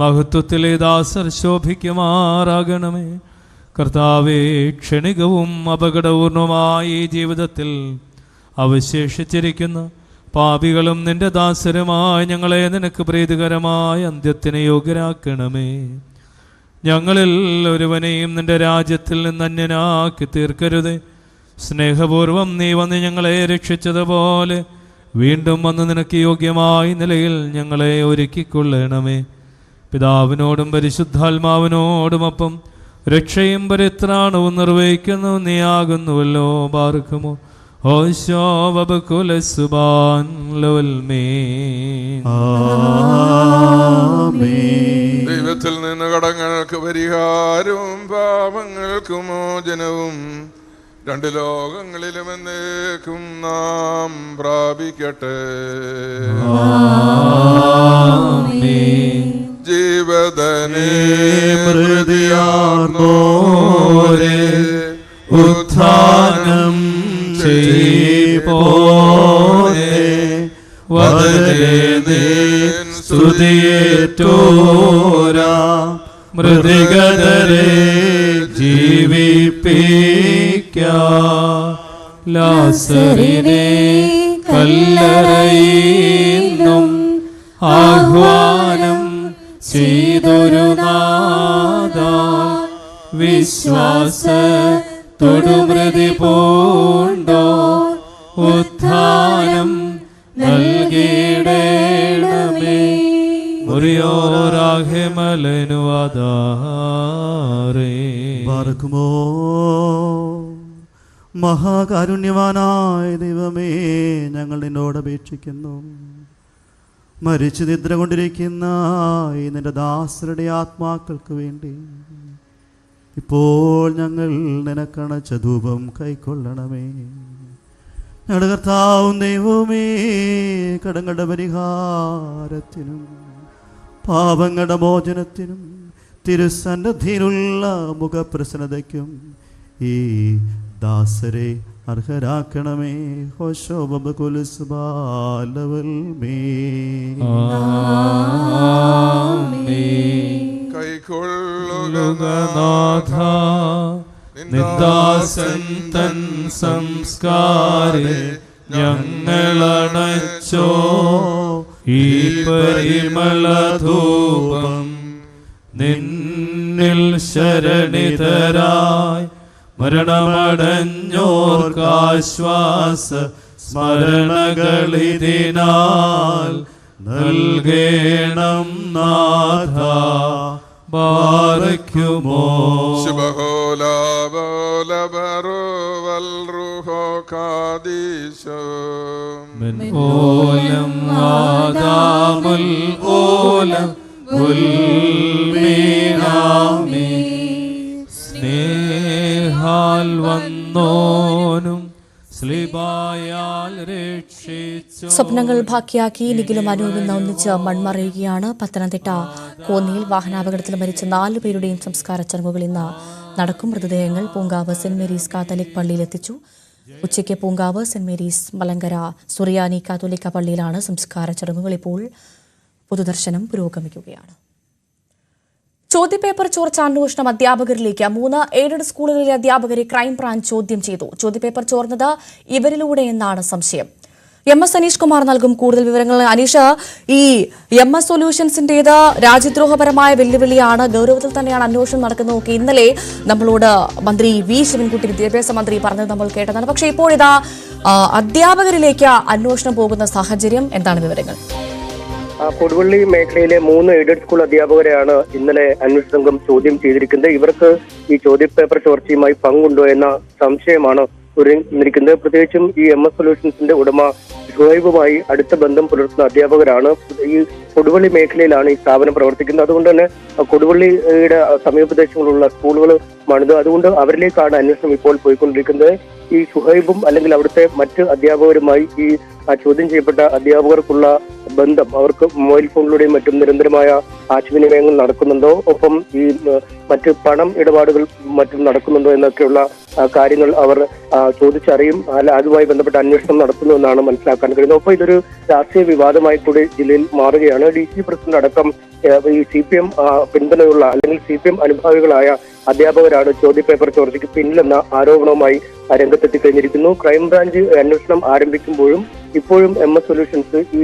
[SPEAKER 8] മഹത്വത്തിലെ ദാസർ ശോഭിക്കുമാറാകണമേ. കർത്താവേ, ക്ഷണികവും അപകടപൂർണമായ ഈ ജീവിതത്തിൽ അവശേഷിച്ചിരിക്കുന്ന പാപികളും നിന്റെ ദാസരുമായി ഞങ്ങളെ നിനക്ക് പ്രീതികരമായ അന്ത്യത്തിന് യോഗ്യരാക്കണമേ. ഞങ്ങളിൽ ഒരുവനെയും നിന്റെ രാജ്യത്തിൽ നിന്ന് അന്യനാക്കി തീർക്കരുതേ. സ്നേഹപൂർവം നീ വന്ന് ഞങ്ങളെ രക്ഷിച്ചതുപോലെ വീണ്ടും വന്ന് നിനക്ക് യോഗ്യമായ നിലയിൽ ഞങ്ങളെ ഒരുക്കിക്കൊള്ളണമേ. പിതാവിനോടും പരിശുദ്ധാത്മാവിനോടുമൊപ്പം രക്ഷയും പരിത്രാണവും നിർവഹിക്കുന്നു നീയാകുന്നുവല്ലോ. ബാർക്കുമോ
[SPEAKER 9] ദൈവത്തിൽ നിന്ന് കടങ്ങൾക്ക് പരിഹാരവും പാപങ്ങൾക്ക് മോചനവും രണ്ട് ലോകങ്ങളിലും എന്നേക്കും നാം പ്രാപിക്കട്ടെ. ജീവദനേ മൃതിയാർന്നോരേ
[SPEAKER 8] ഉത്ഥാനം ചെയ്പോരേ വദനേ സ്തുതിയേറ്റോരാ മൃതികതരെ ജീവിപ്പിക്കാം. ലാസറിനെ കല്ലറയിന്നും ആഹ്വാനം ചെയ്തൊരു നാഥ വിശ്വാസ തൊടുമൃതി പൂണ്ടോ ഉത്ഥാനം നൽകിയിടേണമേ.
[SPEAKER 10] പാർക്കുമോ മഹാകാരുണ്യവാനായ ദൈവമേ, ഞങ്ങൾ നിന്നോട് അപേക്ഷിക്കുന്നു. മരിച്ചു നിദ്ര കൊണ്ടിരിക്കുന്ന ഈ നിന്റെ ദാസരുടെ ആത്മാക്കൾക്ക് വേണ്ടി ഇപ്പോൾ ഞങ്ങൾ നിനക്കണച്ച ധൂപം കൈക്കൊള്ളണമേ. ഞങ്ങളുടെ കർത്താവും ദൈവമേ, കടങ്ങളുടെ പരിഹാരത്തിനും പാപങ്ങളുടെ മോചനത്തിനും തിരുസന്നിധിയിലുള്ള മുഖപ്രസന്നതയ്ക്കും ഈ ദാസരെ അർഹരാക്കണമേ.
[SPEAKER 9] കൈക്കൊള്ളുക
[SPEAKER 8] നാഥ നിന്ദാസൻ തൻ സംസ്കാരെ ഞങ്ങളണച്ചോ ഈ പരിമളധൂപം നിന്നിൽ ശരണിതരായി മരണമടഞ്ഞോർക്കാശ്വാസ സ്മരണകളിതിനാൽ നൽകേണം നാഥ. ബാറക്കുമോ ഓലം ആദാമുൽ ഓലം ഉൽമീനാമി സ്നേഹാൽ വന്നോനും സ്ലിബായാൽ രക്ഷിച്ചു.
[SPEAKER 1] സ്വപ്നങ്ങൾ ബാക്കിയാക്കി നിഖിലും അനുവും ഇന്ന് ഒന്നിച്ച് മൺമറയുകയാണ്. പത്തനംതിട്ട കോന്നിയിൽ വാഹനാപകടത്തിൽ മരിച്ച 4 പേരുടെയും സംസ്കാര ചടങ്ങുകൾ ഇന്ന് നടക്കും. മൃതദേഹങ്ങൾ പൂങ്കാവ് സെന്റ് മേരീസ് കാത്തലിക് പള്ളിയിലെത്തിച്ചു. ഉച്ചയ്ക്ക് പൂങ്കാവ് സെന്റ് മേരീസ് മലങ്കര സുറിയാനി കാത്തോലിക്ക പള്ളിയിലാണ് സംസ്കാര ചടങ്ങുകൾ. ഇപ്പോൾ പൊതുദർശനം പുരോഗമിക്കുകയാണ്. ചോദ്യപേപ്പർ ചോർച്ച അന്വേഷണം അധ്യാപകരിലേക്ക്. 3 എയ്ഡഡ് സ്കൂളുകളിലെ അധ്യാപകരെ ക്രൈംബ്രാഞ്ച് ചോദ്യം ചെയ്തു. ചോദ്യപേപ്പർ ചോർന്നത് ഇവരിലൂടെയെന്നാണ് സംശയം. MS അനീഷ് കുമാർ നൽകും കൂടുതൽ വിവരങ്ങൾ. അനീഷ്, ഈ MS സൊല്യൂഷൻസിന്റേത് രാജ്യദ്രോഹപരമായ വെല്ലുവിളിയാണ്, ഗൗരവത്തിൽ തന്നെയാണ് അന്വേഷണം നടക്കുന്നത്. ഇന്നലെ നമ്മളോട് മന്ത്രി വി ശിവൻകുട്ടി, വിദ്യാഭ്യാസ മന്ത്രി, പറഞ്ഞത് നമ്മൾ കേട്ടതാണ്. പക്ഷേ ഇപ്പോഴിതാ അധ്യാപകരിലേക്ക് അന്വേഷണം പോകുന്ന സാഹചര്യം, എന്താണ് വിവരങ്ങൾ?
[SPEAKER 5] കൊടുവള്ളി മേഖലയിലെ 3 എയ്ഡഡ് സ്കൂൾ അധ്യാപകരെയാണ് ഇന്നലെ അന്വേഷണ സംഘം ചോദ്യം ചെയ്തിരിക്കുന്നത്. ഇവർക്ക് ഈ ചോദ്യപേപ്പർ ചോർച്ചയുമായി പങ്കുണ്ടോ എന്ന സംശയമാണ് ഉയർന്നിരിക്കുന്നത്. പ്രത്യേകിച്ചും ഈ MS സൊല്യൂഷൻസിന്റെ ഉടമ ഷുഹൈബുമായി അടുത്ത ബന്ധം പുലർത്തുന്ന അധ്യാപകരാണ്. ഈ കൊടുവള്ളി മേഖലയിലാണ് ഈ സ്ഥാപനം പ്രവർത്തിക്കുന്നത്. അതുകൊണ്ട് തന്നെ കൊടുവള്ളിയുടെ സമീപപ്രദേശങ്ങളിലുള്ള സ്കൂളുകളുമാണിത്. അതുകൊണ്ട് അവരിലേക്കാണ് അന്വേഷണം ഇപ്പോൾ പോയിക്കൊണ്ടിരിക്കുന്നത്. ഈ ഷുഹൈബും അല്ലെങ്കിൽ അവിടുത്തെ മറ്റ് അധ്യാപകരുമായി ഈ ചോദ്യം ചെയ്യപ്പെട്ട അധ്യാപകർക്കുള്ള ബന്ധം, അവർക്ക് മൊബൈൽ ഫോണിലൂടെയും മറ്റും നിരന്തരമായ ആശയവിനിമയങ്ങൾ നടക്കുന്നുണ്ടോ, ഒപ്പം ഈ മറ്റ് പണം ഇടപാടുകൾ മറ്റും നടക്കുന്നുണ്ടോ എന്നൊക്കെയുള്ള കാര്യങ്ങൾ അവർ ചോദിച്ചറിയും. അതുമായി ബന്ധപ്പെട്ട അന്വേഷണം നടത്തുന്നു എന്നാണ് മനസ്സിലാക്കാൻ കഴിയുന്നത്. ഒപ്പം ഇതൊരു രാഷ്ട്രീയ വിവാദമായി കൂടി ജില്ലയിൽ മാറുകയാണ്. DC പ്രസിഡന്റ് അടക്കം ഈ CPM പിന്തുണയുള്ള അല്ലെങ്കിൽ CPM അനുഭാവികളായ അധ്യാപകരാണ് ചോദ്യപേപ്പർ ചോർച്ചയ്ക്ക് പിന്നിലെന്ന ആരോപണവുമായി രംഗത്തെത്തി കഴിഞ്ഞിരിക്കുന്നു. ക്രൈംബ്രാഞ്ച് അന്വേഷണം ആരംഭിക്കുമ്പോഴും ഇപ്പോഴും MS സൊല്യൂഷൻസ് ഈ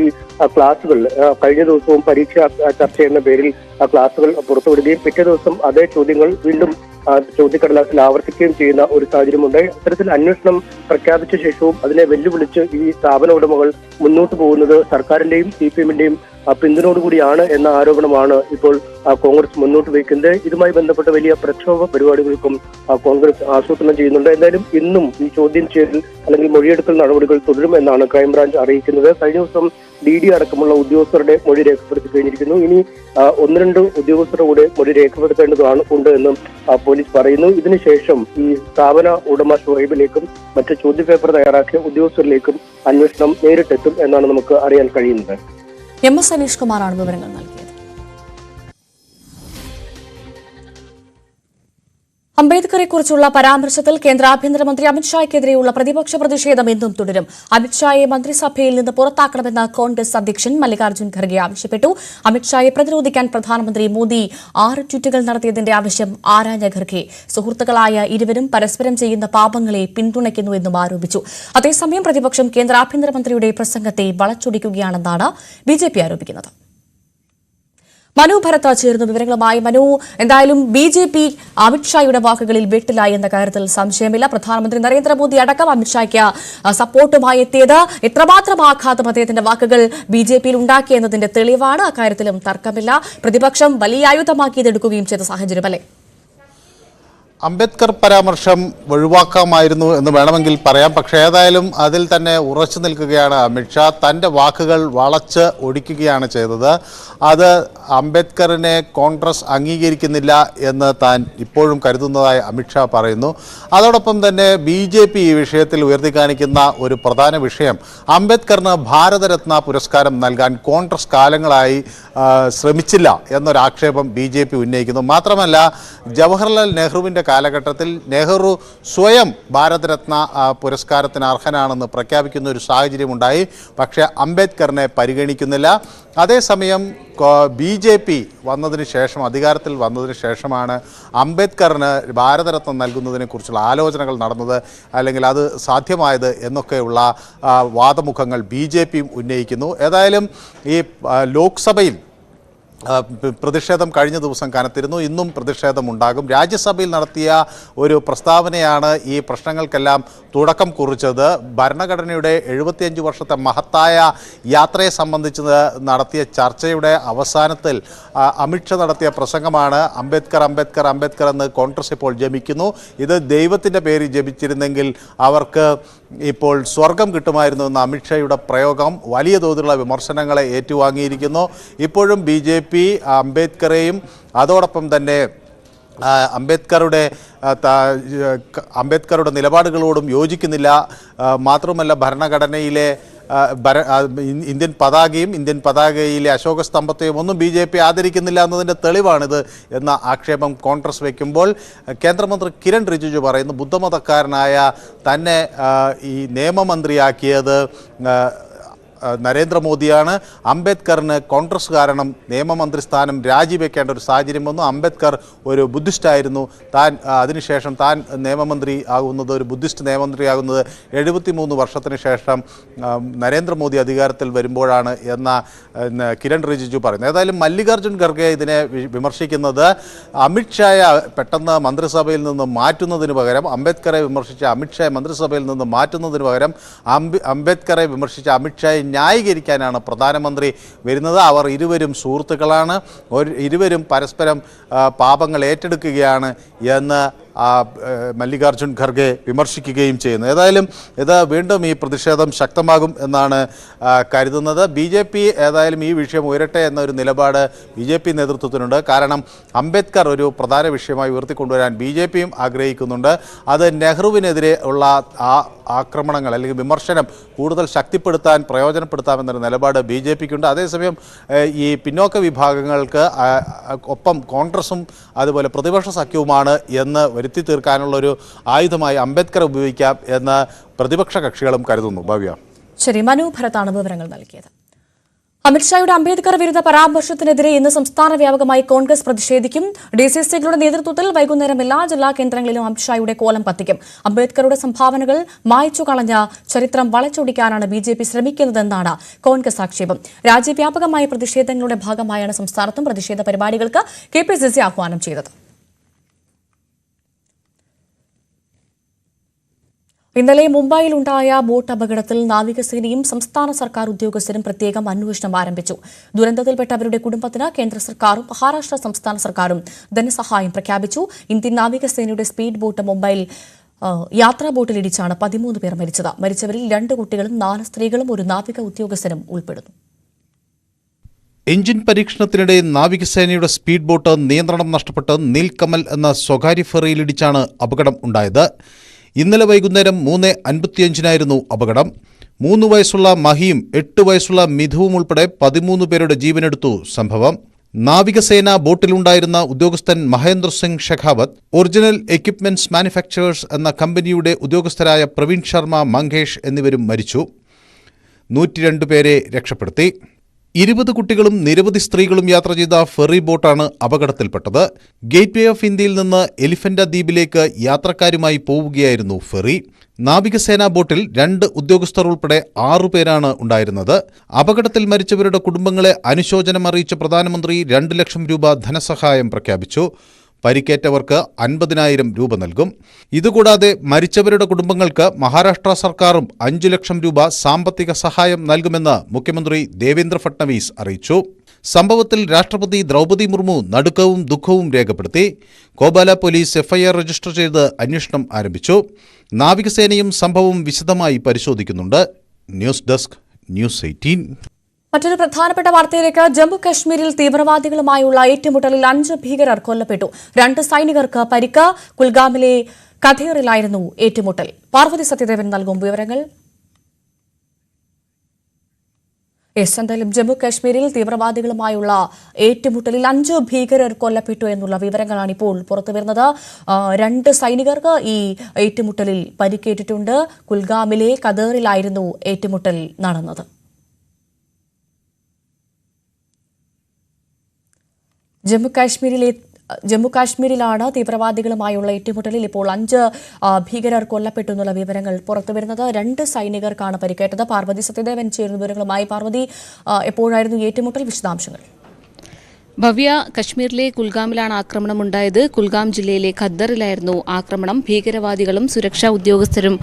[SPEAKER 5] ക്ലാസുകൾ കഴിഞ്ഞ ദിവസവും പരീക്ഷ ചർച്ച എന്ന പേരിൽ ക്ലാസുകൾ പുറത്തുവിടുകയും പിറ്റേ ദിവസം അതേ ചോദ്യങ്ങൾ വീണ്ടും ചോദ്യക്കടലാസിൽ ആവർത്തിക്കുകയും ചെയ്യുന്ന ഒരു സാഹചര്യമുണ്ട്. അത്തരത്തിൽ അന്വേഷണം പ്രഖ്യാപിച്ച ശേഷവും അതിനെ വെല്ലുവിളിച്ച് ഈ സ്ഥാപന ഉടമകൾ മുന്നോട്ട് പോകുന്നത് സർക്കാരിന്റെയും CPM-ന്റെയും പിന്തുണയോടുകൂടിയാണ് എന്ന ആരോപണമാണ് ഇപ്പോൾ കോൺഗ്രസ് മുന്നോട്ട് വയ്ക്കുന്നത്. ഇതുമായി ബന്ധപ്പെട്ട വലിയ പ്രക്ഷോഭ പരിപാടികൾക്കും കോൺഗ്രസ് ആസൂത്രണം ചെയ്യുന്നുണ്ട്. എന്തായാലും ഇന്നും ഈ ചോദ്യം ചെയ്യൽ അല്ലെങ്കിൽ മൊഴിയെടുക്കൽ നടപടികൾ തുടരുമെന്നാണ് ക്രൈംബ്രാഞ്ച് അറിയിക്കുന്നത്. കഴിഞ്ഞ ദിവസം DD അടക്കമുള്ള ഉദ്യോഗസ്ഥരുടെ മൊഴി രേഖപ്പെടുത്തി കഴിഞ്ഞിരിക്കുന്നു. ഇനി 1-2 ഉദ്യോഗസ്ഥരുടെ കൂടെ മൊഴി രേഖപ്പെടുത്തേണ്ടതുണ്ട് എന്നും പോലീസ് പറയുന്നു. ഇതിനുശേഷം ഈ സ്ഥാപന ഉടമ ഷുഹൈബിലേക്കും മറ്റ് ചോദ്യപേപ്പർ തയ്യാറാക്കിയ ഉദ്യോഗസ്ഥരിലേക്കും അന്വേഷണം നേരിട്ടെത്തും എന്നാണ് നമുക്ക് അറിയാൻ കഴിയുന്നത്.
[SPEAKER 1] MS അനീഷ് കുമാറാണ് വിവരങ്ങൾ നൽകിയത്. അംബേദ്കറെ കുറിച്ചുള്ള പരാമർശത്തിൽ കേന്ദ്ര ആഭ്യന്തരമന്ത്രി അമിത്ഷായ്ക്കെതിരെയുള്ള പ്രതിപക്ഷ പ്രതിഷേധം ഇന്നും തുടരും. അമിത്ഷായെ മന്ത്രിസഭയിൽ നിന്ന് പുറത്താക്കണമെന്ന് കോൺഗ്രസ് അധ്യക്ഷൻ മല്ലികാർജ്ജുൻ ഖർഗെ ആവശ്യപ്പെട്ടു. അമിത്ഷായെ പ്രതിരോധിക്കാൻ പ്രധാനമന്ത്രി മോദി 6 ട്വീറ്റുകൾ നടത്തിയതിന്റെ ആവശ്യം ആരാഞ്ഞ ഖർഗെ സുഹൃത്തുക്കളായ ഇരുവരും പരസ്പരം ചെയ്യുന്ന പാപങ്ങളെ പിന്തുണയ്ക്കുന്നുവെന്നും ആരോപിച്ചു. അതേസമയം പ്രതിപക്ഷം കേന്ദ്ര ആഭ്യന്തരമന്ത്രിയുടെ പ്രസംഗത്തെ വളച്ചൊടിക്കുകയാണെന്നാണ് BJP ആരോപിക്കുന്നത്. മനു ഭരത്ത് ചേർന്ന വിവരങ്ങളുമായി. മനു, എന്തായാലും BJP അമിത്ഷായുടെ വാക്കുകളിൽ വെട്ടിലായി എന്ന കാര്യത്തിൽ സംശയമില്ല. പ്രധാനമന്ത്രി നരേന്ദ്രമോദി അടക്കം അമിത്ഷായ്ക്ക് സപ്പോർട്ടുമായി എത്തിയത് എത്രമാത്രം ആഘാതം അദ്ദേഹത്തിന്റെ വാക്കുകൾ BJP-യിൽ ഉണ്ടാക്കിയെന്നതിന്റെ തെളിവാണ്. അക്കാര്യത്തിലും തർക്കമില്ല. പ്രതിപക്ഷം വലിയ ആയുധമാക്കിയതെടുക്കുകയും ചെയ്ത സാഹചര്യമല്ലേ?
[SPEAKER 11] അംബേദ്കർ പരാമർശം ഒഴിവാക്കാമായിരുന്നു എന്ന് വേണമെങ്കിൽ പറയാം. പക്ഷേ ഏതായാലും അതിൽ തന്നെ ഉറച്ചു നിൽക്കുകയാണ് അമിത്ഷാ. തൻ്റെ വാക്കുകൾ വളച്ച് ഒടിക്കുകയാണ് ചെയ്തത്. അത് അംബേദ്കറിനെ കോൺഗ്രസ് അംഗീകരിക്കുന്നില്ല എന്ന് താൻ ഇപ്പോഴും കരുതുന്നതായി അമിത്ഷാ പറയുന്നു. അതോടൊപ്പം തന്നെ BJP ഈ വിഷയത്തിൽ ഉയർത്തിക്കാണിക്കുന്ന ഒരു പ്രധാന വിഷയം അംബേദ്കറിന് ഭാരതരത്ന പുരസ്കാരം നൽകാൻ കോൺഗ്രസ് കാലങ്ങളായി ശ്രമിച്ചില്ല എന്നൊരാക്ഷേപം BJP ഉന്നയിക്കുന്നു. മാത്രമല്ല ജവഹർലാൽ നെഹ്റുവിൻ്റെ കാലഘട്ടത്തിൽ നെഹ്റു സ്വയം ഭാരതരത്ന പുരസ്കാരത്തിന് അർഹനാണെന്ന് പ്രഖ്യാപിക്കുന്ന ഒരു സാഹചര്യമുണ്ടായി. പക്ഷേ അംബേദ്കറിനെ പരിഗണിക്കുന്നില്ല. അതേസമയം BJP വന്നതിന് ശേഷം, അധികാരത്തിൽ വന്നതിന് ശേഷമാണ് അംബേദ്കറിന് ഭാരതരത്ന നൽകുന്നതിനെക്കുറിച്ചുള്ള ആലോചനകൾ നടന്നത്, അല്ലെങ്കിൽ അത് സാധ്യമായത് എന്നൊക്കെയുള്ള വാദമുഖങ്ങൾ BJP ഉന്നയിക്കുന്നു. ഏതായാലും ഈ ലോക്സഭയിൽ പ്രതിഷേധം കഴിഞ്ഞ ദിവസം കനത്തിരുന്നു. ഇന്നും പ്രതിഷേധമുണ്ടാകും. രാജ്യസഭയിൽ നടത്തിയ ഒരു പ്രസ്താവനയാണ് ഈ പ്രശ്നങ്ങൾക്കെല്ലാം തുടക്കം കുറിച്ചത്. ഭരണഘടനയുടെ 75 വർഷത്തെ മഹത്തായ യാത്രയെ സംബന്ധിച്ച് നടത്തിയ ചർച്ചയുടെ അവസാനത്തിൽ അമിത്ഷാ നടത്തിയ പ്രസംഗമാണ് അംബേദ്കർ അംബേദ്കർ അംബേദ്കർ എന്ന് കോൺഗ്രസ് ഇപ്പോൾ ജപിക്കുന്നു. ഇത് ദൈവത്തിൻ്റെ പേരിൽ ജപിച്ചിരുന്നെങ്കിൽ അവർക്ക് ഇപ്പോൾ സ്വർഗം കിട്ടുമായിരുന്നു എന്ന അമിത്ഷായുടെ പ്രയോഗം വലിയ തോതിലുള്ള വിമർശനങ്ങളെ ഏറ്റുവാങ്ങിയിരിക്കുന്നു. ഇപ്പോഴും BJP അംബേദ്കറെയും അതോടൊപ്പം തന്നെ അംബേദ്കറുടെ നിലപാടുകളോടും യോജിക്കുന്നില്ല. മാത്രമല്ല ഭരണഘടനയിലെ ഇന്ത്യൻ പതാകയും ഇന്ത്യൻ പതാകയിലെ അശോക സ്തംഭത്തെയും ഒന്നും BJP ആദരിക്കുന്നില്ല എന്നതിൻ്റെ തെളിവാണിത് എന്ന ആക്ഷേപം കോൺഗ്രസ് വയ്ക്കുമ്പോൾ കേന്ദ്രമന്ത്രി കിരൺ റിജിജു പറയുന്നു ബുദ്ധമതക്കാരനായ തന്നെ ഈ നിയമമന്ത്രിയാക്കിയത് നരേന്ദ്രമോദിയാണ്. അംബേദ്കറിന് കോൺഗ്രസ് കാരണം നിയമമന്ത്രി സ്ഥാനം രാജിവെക്കേണ്ട ഒരു സാഹചര്യം വന്നു. അംബേദ്കർ ഒരു ബുദ്ധിസ്റ്റായിരുന്നു. അതിനുശേഷം താൻ നിയമമന്ത്രി ആകുന്നത്, ഒരു ബുദ്ധിസ്റ്റ് നിയമമന്ത്രിയാകുന്നത് 73 വർഷത്തിന് ശേഷം നരേന്ദ്രമോദി അധികാരത്തിൽ വരുമ്പോഴാണ് എന്ന കിരൺ റിജിജു പറയുന്നത്. ഏതായാലും മല്ലികാർജ്ജുൻ ഖർഗെ ഇതിനെ വിമർശിക്കുന്നത് അമിത്ഷായെ പെട്ടെന്ന് മന്ത്രിസഭയിൽ നിന്ന് മാറ്റുന്നതിന് പകരം, അംബേദ്കറെ വിമർശിച്ച അമിത്ഷായെ മന്ത്രിസഭയിൽ നിന്ന് മാറ്റുന്നതിന് പകരം അംബേദ്കറെ വിമർശിച്ച അമിത്ഷായെ ന്യായീകരിക്കാനാണ് പ്രധാനമന്ത്രി വരുന്നത്. അവർ ഇരുവരും സുഹൃത്തുക്കളാണ്, ഇരുവരും പരസ്പരം പാപങ്ങൾ ഏറ്റെടുക്കുകയാണ് എന്ന് മല്ലികാർജ്ജുൻ ഖർഗെ വിമർശിക്കുകയും ചെയ്യുന്നു. ഏതായാലും ഇത് വീണ്ടും ഈ പ്രതിഷേധം ശക്തമാകും എന്നാണ് കരുതുന്നത്. BJP ഏതായാലും ഈ വിഷയം ഉയരട്ടെ എന്നൊരു നിലപാട് BJP നേതൃത്വത്തിനുണ്ട്. കാരണം അംബേദ്കർ ഒരു പ്രധാന വിഷയമായി ഉയർത്തിക്കൊണ്ടുവരാൻ BJPയും ആഗ്രഹിക്കുന്നുണ്ട്. അത് നെഹ്റുവിനെതിരെ ഉള്ള ആക്രമണങ്ങൾ അല്ലെങ്കിൽ വിമർശനം കൂടുതൽ ശക്തിപ്പെടുത്താൻ പ്രയോജനപ്പെടുത്താമെന്നൊരു നിലപാട് BJPക്കുണ്ട്. അതേസമയം ഈ പിന്നോക്ക വിഭാഗങ്ങൾക്ക് ഒപ്പം കോൺഗ്രസും അതുപോലെ പ്രതിപക്ഷ സഖ്യവുമാണ് എന്ന് വരുത്തി തീർക്കാനുള്ളൊരു ആയുധമായി അംബേദ്കർ ഉപയോഗിക്കാം എന്ന് പ്രതിപക്ഷ കക്ഷികളും കരുതുന്നു. ഭവ്യ.
[SPEAKER 1] ശരി, മനു ഭരത്താണ് വിവരങ്ങൾ നൽകിയത്. അമിത്ഷായുടെ അംബേദ്കർ വിരുദ്ധ പരാമർശത്തിനെതിരെ ഇന്ന് സംസ്ഥാന വ്യാപകമായി കോൺഗ്രസ് പ്രതിഷേധിക്കും. DCCകളുടെ നേതൃത്വത്തിൽ വൈകുന്നേരം എല്ലാ ജില്ലാ കേന്ദ്രങ്ങളിലും അമിത്ഷായുടെ കോലം കത്തിക്കും. അംബേദ്കറുടെ സംഭാവനകൾ മായ്ച്ചു കളഞ്ഞ ചരിത്രം വളച്ചൊടിക്കാനാണ് BJP ശ്രമിക്കുന്നതെന്നാണ് കോൺഗ്രസ് ആക്ഷേപം. രാജ്യവ്യാപകമായ പ്രതിഷേധങ്ങളുടെ ഭാഗമായാണ് സംസ്ഥാനത്തും പ്രതിഷേധ പരിപാടികൾക്ക് KPCC ആഹ്വാനം ചെയ്തത്. ഇന്നലെ മുംബൈയിലുണ്ടായ ബോട്ട് അപകടത്തിൽ നാവികസേനയും സംസ്ഥാന സർക്കാർ ഉദ്യോഗസ്ഥരും പ്രത്യേകം അന്വേഷണം ആരംഭിച്ചു. ദുരന്തത്തിൽപ്പെട്ടവരുടെ കുടുംബത്തിന് കേന്ദ്ര സർക്കാരും മഹാരാഷ്ട്ര സംസ്ഥാന സർക്കാരും ധനസഹായം പ്രഖ്യാപിച്ചു. ഇന്ത്യൻ നാവികസേനയുടെ സ്പീഡ് ബോട്ട് മുംബൈയിൽ യാത്രാ ബോട്ടിലിടിച്ചാണ് 13 പേർ മരിച്ചത്. മരിച്ചവരിൽ 2 കുട്ടികളും 4 സ്ത്രീകളും ഒരു നാവിക ഉദ്യോഗസ്ഥനും ഉൾപ്പെടുന്നു.
[SPEAKER 11] എഞ്ചിൻ പരീക്ഷണത്തിനിടെ നാവികസേനയുടെ സ്പീഡ് ബോട്ട് നിയന്ത്രണം നഷ്ടപ്പെട്ട് നീൽകമൽ എന്ന സ്വകാര്യ ഫെറിയിലിടിച്ചാണ് അപകടം ഉണ്ടായത്. ഇന്നലെ വൈകുന്നേരം 3:55 അപകടം. 3 വയസ്സുള്ള മഹിയും 8 വയസ്സുള്ള മിഥുവും ഉൾപ്പെടെ 13 പേരുടെ ജീവനെടുത്തു സംഭവം. നാവികസേന ബോട്ടിലുണ്ടായിരുന്ന ഉദ്യോഗസ്ഥൻ Mahendra Singh Shekhawat, original equipments manufacturers എന്ന കമ്പനിയുടെ ഉദ്യോഗസ്ഥരായ പ്രവീൺ ശർമ്മ, മങ്കേഷ് എന്നിവരും മരിച്ചു. 102 പേരെ രക്ഷപ്പെടുത്തി. 20 കുട്ടികളും നിരവധി സ്ത്രീകളും യാത്ര ചെയ്ത ഫെറി ബോട്ടാണ് അപകടത്തിൽപ്പെട്ടത്. ഗേറ്റ് വേ ഓഫ് ഇന്ത്യയിൽ നിന്ന് എലിഫന്റ ദ്വീപിലേക്ക് യാത്രക്കാരുമായി പോവുകയായിരുന്നു ഫെറി. നാവികസേനാ ബോട്ടിൽ 2 ഉദ്യോഗസ്ഥർ ഉൾപ്പെടെ 6 പേരാണ് ഉണ്ടായിരുന്നത്. അപകടത്തിൽ മരിച്ചവരുടെ കുടുംബങ്ങളെ അനുശോചനം അറിയിച്ച പ്രധാനമന്ത്രി 2 ലക്ഷം രൂപ ധനസഹായം പ്രഖ്യാപിച്ചു. പരിക്കേറ്റവർക്ക് 50,000 രൂപ നൽകും. ഇതുകൂടാതെ മരിച്ചവരുടെ കുടുംബങ്ങൾക്ക് മഹാരാഷ്ട്ര സർക്കാരും 5 ലക്ഷം രൂപ സാമ്പത്തിക സഹായം നൽകുമെന്ന് മുഖ്യമന്ത്രി ദേവേന്ദ്ര ഫട്നവിസ് അറിയിച്ചു. സംഭവത്തിൽ രാഷ്ട്രപതി ദ്രൗപദി മുർമു നടുക്കവും ദുഃഖവും രേഖപ്പെടുത്തി. കോബാല പോലീസ് എഫ്ഐആർ രജിസ്റ്റർ ചെയ്ത് അന്വേഷണം ആരംഭിച്ചു. നാവികസേനയും സംഭവം വിശദമായി പരിശോധിക്കുന്നുണ്ട്. News desk, news 18.
[SPEAKER 1] മറ്റൊരു പ്രധാനപ്പെട്ട വാർത്തയിലേക്ക്. ജമ്മു കശ്മീരിൽ തീവ്രവാദികളുമായുള്ള ഏറ്റുമുട്ടലിൽ 5 ഭീകരർ കൊല്ലപ്പെട്ടു. 2 സൈനികർക്ക് പരിക്ക്. കുൽഗാമിലെ കഥേറിലായിരുന്നു ഏറ്റുമുട്ടൽ. പാർവതി സത്യദേവൻ നൽകും വിവരങ്ങൾ. എന്തായാലും ജമ്മു കശ്മീരിൽ തീവ്രവാദികളുമായുള്ള ഏറ്റുമുട്ടലിൽ 5 ഭീകരർ കൊല്ലപ്പെട്ടു എന്നുള്ള വിവരങ്ങളാണ് ഇപ്പോൾ പുറത്തുവരുന്നത്. 2 സൈനികർക്ക് ഈ ഏറ്റുമുട്ടലിൽ പരിക്കേറ്റിട്ടുണ്ട്. കുൽഗാമിലെ കഥേറിലായിരുന്നു ഏറ്റുമുട്ടൽ നടന്നത്. ജമ്മു കാശ്മീരിലാണ് തീവ്രവാദികളുമായുള്ള ഏറ്റുമുട്ടലിൽ ഇപ്പോൾ 5 ഭീകരർ കൊല്ലപ്പെട്ടു എന്നുള്ള വിവരങ്ങൾ പുറത്തുവരുന്നത്. 2 സൈനികർക്കാണ് പരിക്കേറ്റത്. പാർവതി സത്യദേവൻ ചേരുന്ന വിവരങ്ങളുമായി. പാർവതി, എപ്പോഴായിരുന്നു ഏറ്റുമുട്ടൽ? വിശദാംശങ്ങൾ.
[SPEAKER 12] ഭവ്യ, കശ്മീരിലെ കുൽഗാമിലാണ് ആക്രമണമുണ്ടായത്. കുൽഗാം ജില്ലയിലെ ഖദ്ദറിലായിരുന്നു ആക്രമണം. ഭീകരവാദികളും സുരക്ഷാ ഉദ്യോഗസ്ഥരും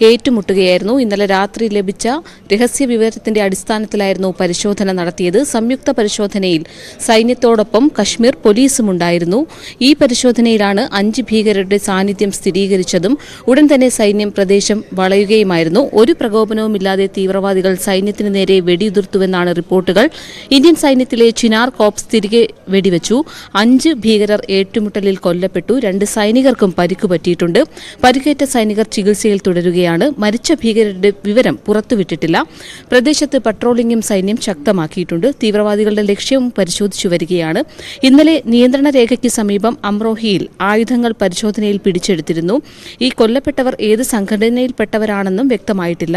[SPEAKER 12] ഏറ്റുമുട്ടുകയായിരുന്നു. ഇന്നലെ രാത്രി ലഭിച്ച രഹസ്യ വിവരത്തിന്റെ അടിസ്ഥാനത്തിലായിരുന്നു പരിശോധന നടത്തിയത്. സംയുക്ത പരിശോധനയിൽ സൈന്യത്തോടൊപ്പം കശ്മീർ പോലീസും ഉണ്ടായിരുന്നു. ഈ പരിശോധനയിലാണ് 5 ഭീകരരുടെ സാന്നിധ്യം സ്ഥിരീകരിച്ചതും ഉടൻ തന്നെ സൈന്യം പ്രദേശം വളയുകയുമായിരുന്നു. ഒരു പ്രകോപനവുമില്ലാതെ തീവ്രവാദികൾ സൈന്യത്തിന് നേരെ വെടിയുതിർത്തുവെന്നാണ് റിപ്പോർട്ടുകൾ. ഇന്ത്യൻ സൈന്യത്തിലെ ചിനാർ കോപ്സ് തിരികെ വെടിവെച്ചു. 5 ഭീകരർ ഏറ്റുമുട്ടലിൽ കൊല്ലപ്പെട്ടു. 2 സൈനികർക്കും പരിക്ക് പറ്റിയിട്ടുണ്ട്. പരിക്കേറ്റ സൈനികർ ചികിത്സയിൽ തുടരുകയാണ്. മരിച്ച ഭീകരരുടെ വിവരം പുറത്തുവിട്ടിട്ടില്ല. പ്രദേശത്ത് പട്രോളിംഗും സൈന്യം ശക്തമാക്കിയിട്ടുണ്ട്. തീവ്രവാദികളുടെ ലക്ഷ്യവും പരിശോധിച്ചു വരികയാണ്. ഇന്നലെ നിയന്ത്രണ രേഖയ്ക്ക് സമീപം അമ്രോഹിയിൽ ആയുധങ്ങൾ പരിശോധനയിൽ പിടിച്ചെടുത്തിരുന്നു. ഈ കൊല്ലപ്പെട്ടവർ ഏത് സംഘടനയിൽപ്പെട്ടവരാണെന്നും വ്യക്തമായിട്ടില്ല.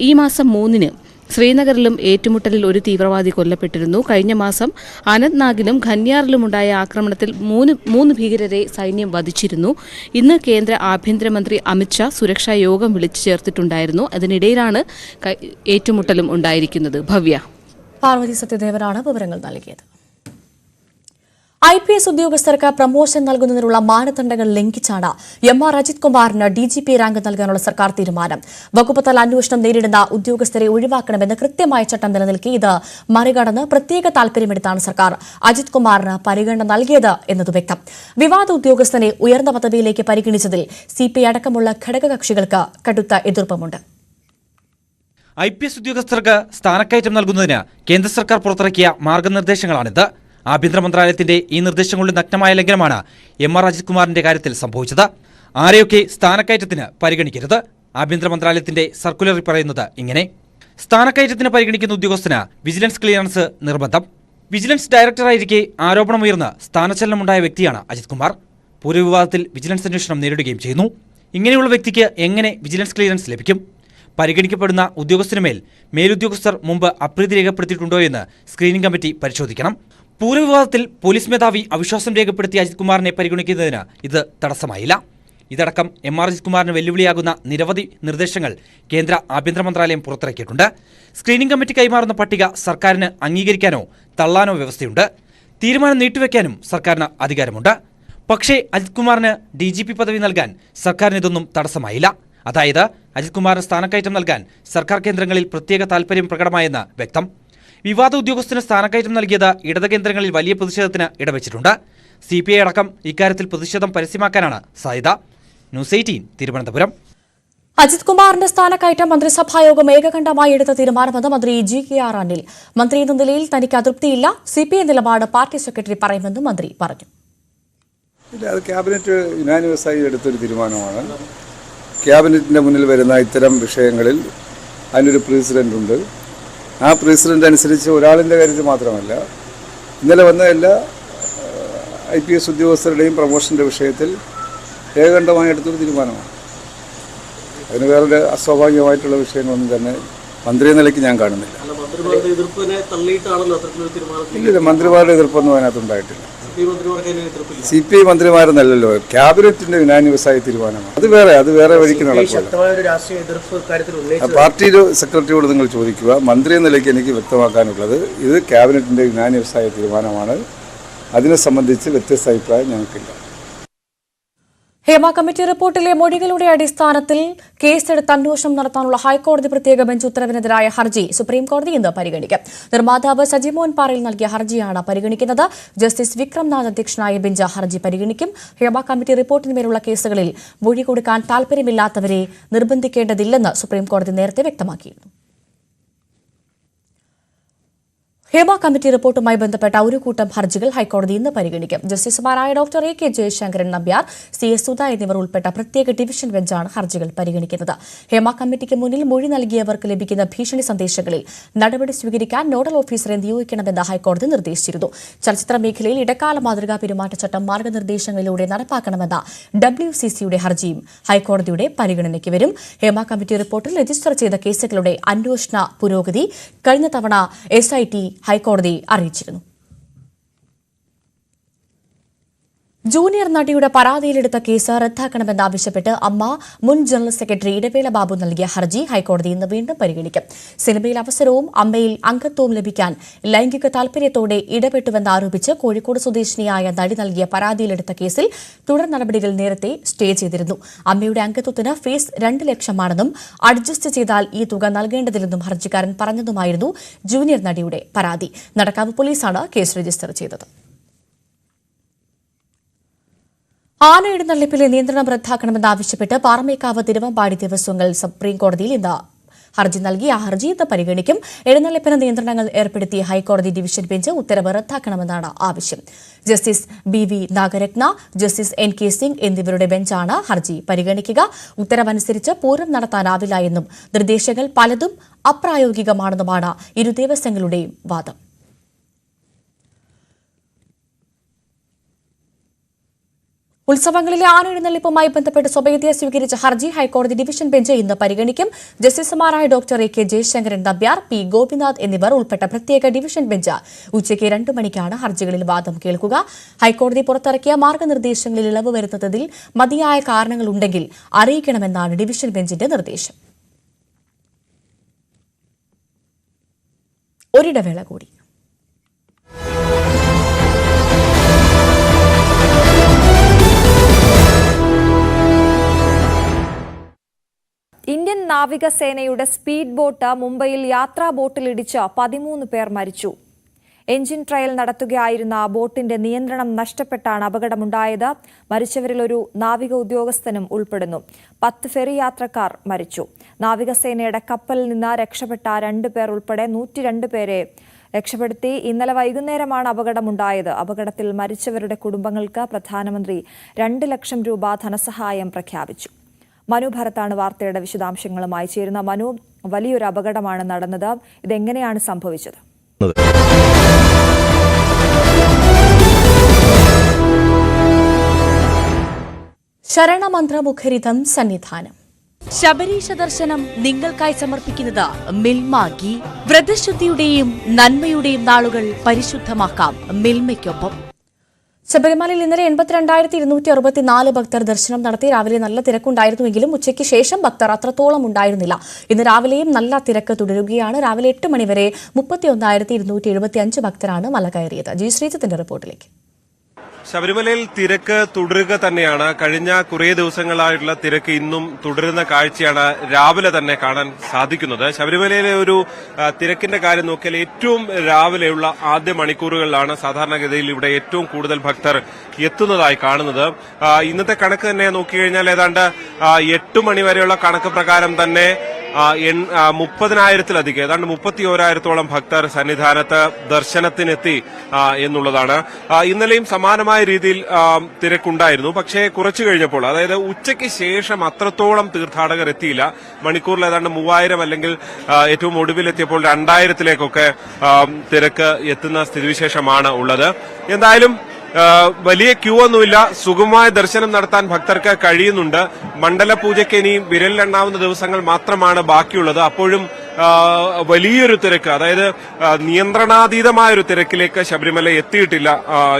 [SPEAKER 12] ഈ മാസം 3-ന് ശ്രീനഗറിലും ഏറ്റുമുട്ടലിൽ ഒരു തീവ്രവാദി കൊല്ലപ്പെട്ടിരുന്നു. കഴിഞ്ഞ മാസം അനന്ത്നാഗിലും ഖന്യാറിലുമുണ്ടായ ആക്രമണത്തിൽ 3 ഭീകരരെ സൈന്യം വധിച്ചിരുന്നു. ഇന്ന് കേന്ദ്ര ആഭ്യന്തരമന്ത്രി അമിത്ഷാ സുരക്ഷാ യോഗം വിളിച്ചു ചേർത്തിട്ടുണ്ടായിരുന്നു. അതിനിടയിലാണ് ഏറ്റുമുട്ടലും ഉണ്ടായിരിക്കുന്നത്. ഭവ്യ,
[SPEAKER 1] പാർവതി സത്യദേവനാണ് വിവരങ്ങൾ നൽകിയത്. IPS ഉദ്യോഗസ്ഥർക്ക് പ്രമോഷൻ നൽകുന്നതിനുള്ള മാനദണ്ഡങ്ങൾ ലംഘിച്ചാണ് MR അജിത് കുമാറിന് DGP റാങ്ക് നൽകാനുള്ള സർക്കാർ തീരുമാനം. വകുപ്പ് തല അന്വേഷണം നേരിടുന്ന ഉദ്യോഗസ്ഥരെ ഒഴിവാക്കണമെന്ന് കൃത്യമായ ചട്ടം നിലനിൽക്കെ ഇത് മറികടന്ന് പ്രത്യേക താൽപര്യമെടുത്താണ് സർക്കാർ അജിത് കുമാറിന് പരിഗണന നൽകിയത് എന്നത് വ്യക്തം. വിവാദ ഉദ്യോഗസ്ഥനെ ഉയർന്ന പദവിയിലേക്ക് പരിഗണിച്ചതിൽ CPI അടക്കമുള്ള ഘടകകക്ഷികൾക്ക് കടുത്ത എതിർപ്പുമുണ്ട്.
[SPEAKER 13] IPS ഉദ്യോഗസ്ഥർക്ക് സ്ഥാനക്കയറ്റം നൽകുന്നതിന് കേന്ദ്ര സർക്കാർ പുറത്തിറക്കിയ മാർഗനിർദ്ദേശങ്ങളാണിത്. ആഭ്യന്തര മന്ത്രാലയത്തിന്റെ ഈ നിർദ്ദേശങ്ങളുടെ നഗ്നമായ ലംഘനമാണ് MR അജിത് കുമാറിന്റെ കാര്യത്തിൽ സംഭവിച്ചത്. ആരെയൊക്കെ സ്ഥാനക്കയറ്റത്തിന് പരിഗണിക്കരുത്? ആഭ്യന്തര മന്ത്രാലയത്തിന്റെ സർക്കുലറിൽ പറയുന്നത് ഇങ്ങനെ: സ്ഥാനക്കയറ്റത്തിന് പരിഗണിക്കുന്ന ഉദ്യോഗസ്ഥന് വിജിലൻസ് ക്ലിയറൻസ് നിർബന്ധം. വിജിലൻസ് ഡയറക്ടറായിരിക്കെ ആരോപണമുയർന്ന് സ്ഥാനചലനമുണ്ടായ വ്യക്തിയാണ് അജിത് കുമാർ. പൂരവിവാദത്തിൽ വിജിലൻസ് അന്വേഷണം നേരിടുകയും ചെയ്യുന്നു. ഇങ്ങനെയുള്ള വ്യക്തിക്ക് എങ്ങനെ വിജിലൻസ് ക്ലിയറൻസ് ലഭിക്കും? പരിഗണിക്കപ്പെടുന്ന ഉദ്യോഗസ്ഥനുമേൽ മേലുദ്യോഗസ്ഥർ മുമ്പ് അപ്രീതി രേഖപ്പെടുത്തിയിട്ടുണ്ടോ എന്ന് സ്ക്രീനിംഗ് കമ്മിറ്റി പരിശോധിക്കണം. പൂരവിവാദത്തിൽ പോലീസ് മേധാവി അവിശ്വാസം രേഖപ്പെടുത്തിയ അജിത് കുമാറിനെ പരിഗണിക്കുന്നതിന് ഇത് തടസ്സമായില്ല. ഇതടക്കം MR അജിത് കുമാറിന് വെല്ലുവിളിയാകുന്ന നിരവധി നിർദ്ദേശങ്ങൾ കേന്ദ്ര ആഭ്യന്തര മന്ത്രാലയം പുറത്തിറക്കിയിട്ടുണ്ട്. സ്ക്രീനിംഗ് കമ്മിറ്റി കൈമാറുന്ന പട്ടിക സർക്കാരിന് അംഗീകരിക്കാനോ തള്ളാനോ വ്യവസ്ഥയുണ്ട്. തീരുമാനം നീട്ടിവെക്കാനും സർക്കാരിന് അധികാരമുണ്ട്. പക്ഷേ അജിത് കുമാറിന് DGP പദവി നൽകാൻ സർക്കാരിന് ഇതൊന്നും തടസ്സമായില്ല. അതായത് അജിത് കുമാറിന് സ്ഥാനക്കയറ്റം നൽകാൻ സർക്കാർ കേന്ദ്രങ്ങളിൽ പ്രത്യേക താൽപര്യം പ്രകടമായെന്ന് വ്യക്തം. വിവാദ ഉദ്യോഗസ്ഥന് സ്ഥാനക്കയറ്റം നൽകിയത് ഇടത് കേന്ദ്രങ്ങളിൽ വലിയ പ്രതിഷേധത്തിന് ഇടവച്ചിട്ടുണ്ട്. CPI അടക്കം ഇക്കാര്യത്തിൽ പ്രതിഷേധം പരസ്യമാക്കാനാണ് സാധ്യത. ന്യൂസ് 18 തിരുവനന്തപുരം.
[SPEAKER 1] അജിത് കുമാറിന്റെ സ്ഥാനക്കയറ്റം മന്ത്രിസഭായോഗം ഏകകണ്ഠമായി എടുത്ത തീരുമാനമെന്ന് മന്ത്രി GKR അനിൽ. മന്ത്രി എന്ന നിലയിൽ തനിക്ക് അതൃപ്തിയില്ല. CPI നിലപാട് പാർട്ടി സെക്രട്ടറി പറയുമെന്നും മന്ത്രി പറഞ്ഞു.
[SPEAKER 14] അത് ക്യാബിനറ്റ് യുനാനിമസായി എടുത്തൊരു തീരുമാനമാണ്. ക്യാബിനറ്റിന്റെ മുന്നിൽ വരുന്ന ഇത്തരം വിഷയങ്ങളിൽ അതിനൊരു പ്രസിഡന്റ് ഉണ്ട്. ആ പ്രസിഡന്റ് അനുസരിച്ച് ഒരാളിൻ്റെ കാര്യത്തിൽ മാത്രമല്ല, ഇന്നലെ വന്ന എല്ലാ IPS ഉദ്യോഗസ്ഥരുടെയും പ്രൊമോഷൻ്റെ വിഷയത്തിൽ ഏകകണ്ഠമായി എടുത്തൊരു തീരുമാനമാണ്. അതിന് വേറൊരു അസ്വാഭാവികമായിട്ടുള്ള വിഷയങ്ങളൊന്നും തന്നെ മന്ത്രി എന്ന നിലയ്ക്ക് ഞാൻ കാണുന്നില്ല. ഇല്ല, മന്ത്രിമാരുടെ എതിർപ്പൊന്നും അതിനകത്തുണ്ടായിട്ടില്ല. CPI മന്ത്രിമാരെന്നല്ലല്ലോ, ക്യാബിനറ്റിന്റെ യുനാനിമസായ തീരുമാനമാണ്. അത് വേറെ വഴിക്ക് നടക്കില്ല. പാർട്ടി സെക്രട്ടറിയോട് നിങ്ങൾ ചോദിക്കുക. മന്ത്രി എന്ന നിലയ്ക്ക് എനിക്ക് വ്യക്തമാക്കാനുള്ളത് ഇത് ക്യാബിനറ്റിന്റെ യുനാനിമസായ തീരുമാനമാണ്. അതിനെ സംബന്ധിച്ച് വ്യത്യസ്ത അഭിപ്രായം ഞങ്ങൾക്കില്ല.
[SPEAKER 1] ഹേമ കമ്മിറ്റി റിപ്പോർട്ടിലെ മൊഴികളുടെ അടിസ്ഥാനത്തിൽ കേസെടുത്ത് അന്വേഷണം നടത്താനുള്ള ഹൈക്കോടതി പ്രത്യേക ബെഞ്ച് ഉത്തരവിനെതിരായ ഹർജി സുപ്രീംകോടതി ഇന്ന് പരിഗണിക്കും. നിർമ്മാതാവ് സജിമോഹൻ പാറയിൽ നൽകിയ ഹർജിയാണ് പരിഗണിക്കുന്നത്. ജസ്റ്റിസ് വിക്രംനാഥ് അധ്യക്ഷനായ ബെഞ്ച് ഹർജി പരിഗണിക്കും. ഹേമ കമ്മിറ്റി റിപ്പോർട്ടിന്മേലുള്ള കേസുകളിൽ മൊഴി കൊടുക്കാൻ താൽപര്യമില്ലാത്തവരെ നിർബന്ധിക്കേണ്ടതില്ലെന്ന് സുപ്രീംകോടതി നേരത്തെ വ്യക്തമാക്കിയിരുന്നു. ഹേമ കമ്മിറ്റി റിപ്പോർട്ടുമായി ബന്ധപ്പെട്ട ഒരു കൂട്ടം ഹർജികൾ ഹൈക്കോടതി ഇന്ന് പരിഗണിക്കും. ജസ്റ്റിസുമാരായ doctor AK Jayasankaran Nambiar, CS Sudha എന്നിവർ ഉൾപ്പെട്ട പ്രത്യേക ഡിവിഷൻ ബെഞ്ചാണ് ഹർജികൾ പരിഗണിക്കുന്നത്. ഹേമ കമ്മിറ്റിക്ക് മുന്നിൽ മൊഴി നൽകിയവർക്ക് ലഭിക്കുന്ന ഭീഷണി സന്ദേശങ്ങളിൽ നടപടി സ്വീകരിക്കാൻ നോഡൽ ഓഫീസറെ നിയോഗിക്കണമെന്ന് ഹൈക്കോടതി നിർദ്ദേശിച്ചിരുന്നു. ചലച്ചിത്ര മേഖലയിൽ ഇടക്കാല മാതൃകാ പെരുമാറ്റച്ചട്ടം മാർഗനിർദ്ദേശങ്ങളിലൂടെ നടപ്പാക്കണമെന്ന WCCയുടെ ഹർജിയും ഹൈക്കോടതിയുടെ പരിഗണനയ്ക്ക് വരും. ഹേമ കമ്മിറ്റി റിപ്പോർട്ടിൽ രജിസ്റ്റർ ചെയ്ത കേസുകളുടെ അന്വേഷണ പുരോഗതി കഴിഞ്ഞ തവണ SIT ഹൈക്കോടതി അറിയിച്ചിരുന്നു. ജൂനിയർ നടിയുടെ പരാതിയിലെടുത്ത കേസ് റദ്ദാക്കണമെന്നാവശ്യപ്പെട്ട് അമ്മ മുൻ ജനറൽ സെക്രട്ടറി ഇടവേള ബാബു നൽകിയ ഹർജി ഹൈക്കോടതി ഇന്ന് വീണ്ടും പരിഗണിക്കും. സിനിമയിൽ അവസരവും അമ്മയിൽ അംഗത്വവും ലഭിക്കാൻ ലൈംഗിക താൽപര്യത്തോടെ ഇടപെട്ടുവെന്നാരോപിച്ച് കോഴിക്കോട് സ്വദേശിനിയായ നടി നൽകിയ പരാതിയിലെടുത്ത കേസിൽ തുടർ നടപടികൾ നേരത്തെ സ്റ്റേ ചെയ്തിരുന്നു. അമ്മയുടെ അംഗത്വത്തിന് ഫീസ് 2 ലക്ഷമാണെന്നും അഡ്ജസ്റ്റ് ചെയ്താൽ ഈ തുക നൽകേണ്ടതില്ലെന്നും ഹർജിക്കാരൻ പറഞ്ഞതുമായിരുന്നു ജൂനിയർ നടിയുടെ പരാതി. നടക്കാവ് പോലീസാണ് കേസ് രജിസ്റ്റർ ചെയ്തത്. ആന എഴുന്നള്ളിപ്പിലെ നിയന്ത്രണം റദ്ദാക്കണമെന്നാവശ്യപ്പെട്ട് പാറമേക്കാവ് തിരുവമ്പാടി ദേവസ്വങ്ങൾ സുപ്രീംകോടതിയിൽ ഇന്ന് ഹർജി നൽകി. ആ ഹർജി ഇന്ന് പരിഗണിക്കും. എഴുന്നള്ളിപ്പിന് നിയന്ത്രണങ്ങൾ ഏർപ്പെടുത്തിയ ഹൈക്കോടതി ഡിവിഷൻ ബെഞ്ച് ഉത്തരവ് റദ്ദാക്കണമെന്നാണ് ആവശ്യം. Justice BV Nagarathna, justice NK Singh എന്നിവരുടെ ബെഞ്ചാണ് ഹർജി പരിഗണിക്കുക. ഉത്തരവനുസരിച്ച് പൂരം നടത്താനാവില്ല എന്നും നിർദ്ദേശങ്ങൾ പലതും അപ്രായോഗികമാണെന്നുമാണ് ഇരു ദേവസ്വങ്ങളുടെയും വാദം. ഉത്സവങ്ങളിലെ ആനയെഴുന്നള്ളിപ്പുമായി ബന്ധപ്പെട്ട് സ്വമേധയാ സ്വീകരിച്ച ഹർജി ഹൈക്കോടതി ഡിവിഷൻ ബെഞ്ച് ഇന്ന് പരിഗണിക്കും. ജസ്റ്റിസുമാരായ doctor AK Jayasankaran Nambiar, P Gopinath എന്നിവർ ഉൾപ്പെട്ട പ്രത്യേക ഡിവിഷൻ ബെഞ്ച് ഉച്ചയ്ക്ക് 2 മണിക്കാണ് ഹർജികളിൽ വാദം കേൾക്കുക. ഹൈക്കോടതി പുറത്തിറക്കിയ മാർഗനിർദ്ദേശങ്ങളിൽ ഇളവ് വരുത്തുന്നതിൽ മതിയായ കാരണങ്ങളുണ്ടെങ്കിൽ അറിയിക്കണമെന്നാണ് ഡിവിഷൻ ബെഞ്ചിന്റെ നിർദ്ദേശം. ഒരിടവേള കൂടി.
[SPEAKER 7] ഇന്ത്യൻ നാവികസേനയുടെ സ്പീഡ് ബോട്ട് മുംബൈയിൽ യാത്രാ ബോട്ടിലിടിച്ച് 13 പേർ മരിച്ചു. എഞ്ചിൻ ട്രയൽ നടത്തുകയായിരുന്ന ബോട്ടിന്റെ നിയന്ത്രണം നഷ്ടപ്പെട്ടാണ് അപകടമുണ്ടായത്. മരിച്ചവരിൽ ഒരു നാവിക ഉദ്യോഗസ്ഥനും ഉൾപ്പെടുന്നു. 10 ഫെറി യാത്രക്കാർ മരിച്ചു. നാവികസേനയുടെ കപ്പലിൽ നിന്ന് രക്ഷപ്പെട്ട 2 പേർ ഉൾപ്പെടെ 102 പേരെ രക്ഷപ്പെടുത്തി. ഇന്നലെ വൈകുന്നേരമാണ് അപകടമുണ്ടായത്. അപകടത്തിൽ മരിച്ചവരുടെ കുടുംബങ്ങൾക്ക് പ്രധാനമന്ത്രി 2 ലക്ഷം രൂപ ധനസഹായം പ്രഖ്യാപിച്ചു. മനു ഭരത്താണ് വാർത്തയുടെ വിശദാംശങ്ങളുമായി ചേരുന്ന. മനു, വലിയൊരു അപകടമാണ് നടന്നത്. ഇതെങ്ങനെയാണ് സംഭവിച്ചത്?
[SPEAKER 1] ശരണമന്ത്രമുഖരിതം സന്നിധാനം. ശബരീശ ദർശനം നിങ്ങൾക്കായി സമർപ്പിക്കുന്നത് മിൽമ ഗീ. വ്രതശുദ്ധിയുടെയും നന്മയുടെയും നാളുകൾ പരിശുദ്ധമാക്കാം മിൽമയ്ക്കൊപ്പം. ശബരിമലയിൽ ഇന്നലെ 82,264 ഭക്തർ ദർശനം നടത്തി. രാവിലെ നല്ല തിരക്കുണ്ടായിരുന്നുവെങ്കിലും ഉച്ചയ്ക്ക് ശേഷം ഭക്തർ അത്രത്തോളം ഉണ്ടായിരുന്നില്ല. ഇന്ന് രാവിലെയും നല്ല തിരക്ക് തുടരുകയാണ്. രാവിലെ 8 മണിവരെ 31,275 ഭക്തരാണ് മല കയറിയത്. ജി ശ്രീജിത്തിന്റെ റിപ്പോർട്ടിലേക്ക്.
[SPEAKER 15] ശബരിമലയിൽ തിരക്ക് തുടരുക തന്നെയാണ്. കഴിഞ്ഞ കുറേ ദിവസങ്ങളായിട്ടുള്ള തിരക്ക് ഇന്നും തുടരുന്ന കാഴ്ചയാണ് രാവിലെ തന്നെ കാണാൻ സാധിക്കുന്നത്. ശബരിമലയിലെ ഒരു തിരക്കിന്റെ കാര്യം നോക്കിയാൽ ഏറ്റവും രാവിലെയുള്ള ആദ്യ മണിക്കൂറുകളിലാണ് സാധാരണഗതിയിൽ ഇവിടെ ഏറ്റവും കൂടുതൽ ഭക്തർ എത്തുന്നതായി കാണുന്നത്. ഇന്നത്തെ കണക്ക് തന്നെ നോക്കിക്കഴിഞ്ഞാൽ ഏതാണ്ട് 8 മണി വരെയുള്ള കണക്ക് പ്രകാരം തന്നെ 30,000-ലധികം ഏതാണ്ട് 31,000-ഓളം ഭക്തർ സന്നിധാനത്ത് ദർശനത്തിനെത്തി എന്നുള്ളതാണ്. ഇന്നലെയും സമാനമായ രീതിയിൽ തിരക്കുണ്ടായിരുന്നു. പക്ഷേ കുറച്ചു കഴിഞ്ഞപ്പോൾ, അതായത് ഉച്ചയ്ക്ക് ശേഷം അത്രത്തോളം തീർത്ഥാടകർ എത്തിയില്ല. മണിക്കൂറിൽ ഏതാണ്ട് 3,000 അല്ലെങ്കിൽ ഏറ്റവും ഒടുവിലെത്തിയപ്പോൾ 2,000-ലേക്കൊക്കെ തിരക്ക് എത്തുന്ന സ്ഥിതിവിശേഷമാണ് ഉള്ളത്. എന്തായാലും വലിയ ക്യൂ ഒന്നുമില്ല. സുഗമമായ ദർശനം നടത്താൻ ഭക്തർക്ക് കഴിയുന്നുണ്ട്. മണ്ഡലപൂജയ്ക്ക് ഇനി വിരലിലെണ്ണാവുന്ന ദിവസങ്ങൾ മാത്രമാണ് ബാക്കിയുള്ളത്. അപ്പോഴും വലിയൊരു തിരക്ക്, അതായത് നിയന്ത്രണാതീതമായൊരു തിരക്കിലേക്ക് ശബരിമല എത്തിയിട്ടില്ല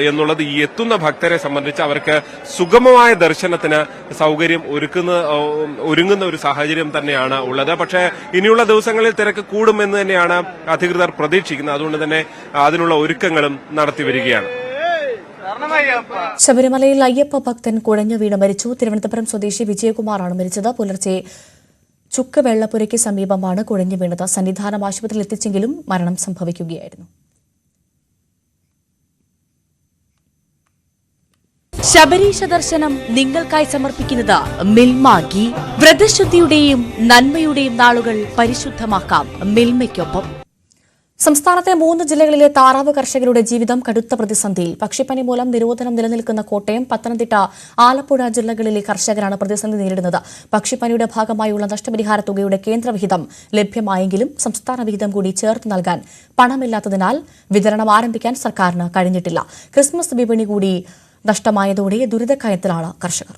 [SPEAKER 15] എന്നുള്ളത് ഈ എത്തുന്ന ഭക്തരെ സംബന്ധിച്ച് അവർക്ക് സുഗമമായ ദർശനത്തിന് സൗകര്യം ഒരുങ്ങുന്ന ഒരു സാഹചര്യം തന്നെയാണ് ഉള്ളത്. പക്ഷേ ഇനിയുള്ള ദിവസങ്ങളിൽ തിരക്ക് കൂടുമെന്ന് തന്നെയാണ് അധികൃതർ പ്രതീക്ഷിക്കുന്നത്. അതുകൊണ്ട് തന്നെ അതിനുള്ള ഒരുക്കങ്ങളും നടത്തിവരികയാണ്.
[SPEAKER 1] ശബരിമലയിൽ അയ്യപ്പ ഭക്തൻ കുഴഞ്ഞു വീണ് മരിച്ചു. തിരുവനന്തപുരം സ്വദേശി വിജയകുമാറാണ് മരിച്ചത്. പുലർച്ചെ ചുക്ക് വെള്ളപ്പുരയ്ക്ക് സമീപമാണ് കുഴഞ്ഞു വീണത്. സന്നിധാനം ആശുപത്രിയിൽ എത്തിച്ചെങ്കിലും മരണം സംഭവിക്കുകയായിരുന്നു. ശബരീശ ദർശനം നിങ്ങൾക്കായി സമർപ്പിക്കുന്നത് മിൽമ ഗീ. വ്രതശുദ്ധിയുടെയും നന്മയുടെയും നാളുകൾ പരിശുദ്ധമാക്കാം മിൽമയ്ക്കൊപ്പം. സംസ്ഥാനത്തെ 3 ജില്ലകളിലെ താറാവ് കർഷകരുടെ ജീവിതം കടുത്ത പ്രതിസന്ധിയിൽ. പക്ഷിപ്പനി മൂലം നിരോധനം നിലനിൽക്കുന്ന കോട്ടയം, പത്തനംതിട്ട, ആലപ്പുഴ ജില്ലകളിലെ കർഷകരാണ് പ്രതിസന്ധി നേരിടുന്നത്. പക്ഷിപ്പനിയുടെ ഭാഗമായുള്ള നഷ്ടപരിഹാര തുകയുടെ കേന്ദ്രവിഹിതം ലഭ്യമായെങ്കിലും സംസ്ഥാന വിഹിതം കൂടി ചേർത്ത് നൽകാൻ പണമില്ലാത്തതിനാൽ വിതരണം ആരംഭിക്കാൻ സർക്കാരിന് കഴിഞ്ഞിട്ടില്ല. ക്രിസ്മസ് വിപണി കൂടി നഷ്ടമായതോടെ ദുരിതക്കയത്തിലാണ് കർഷകർ.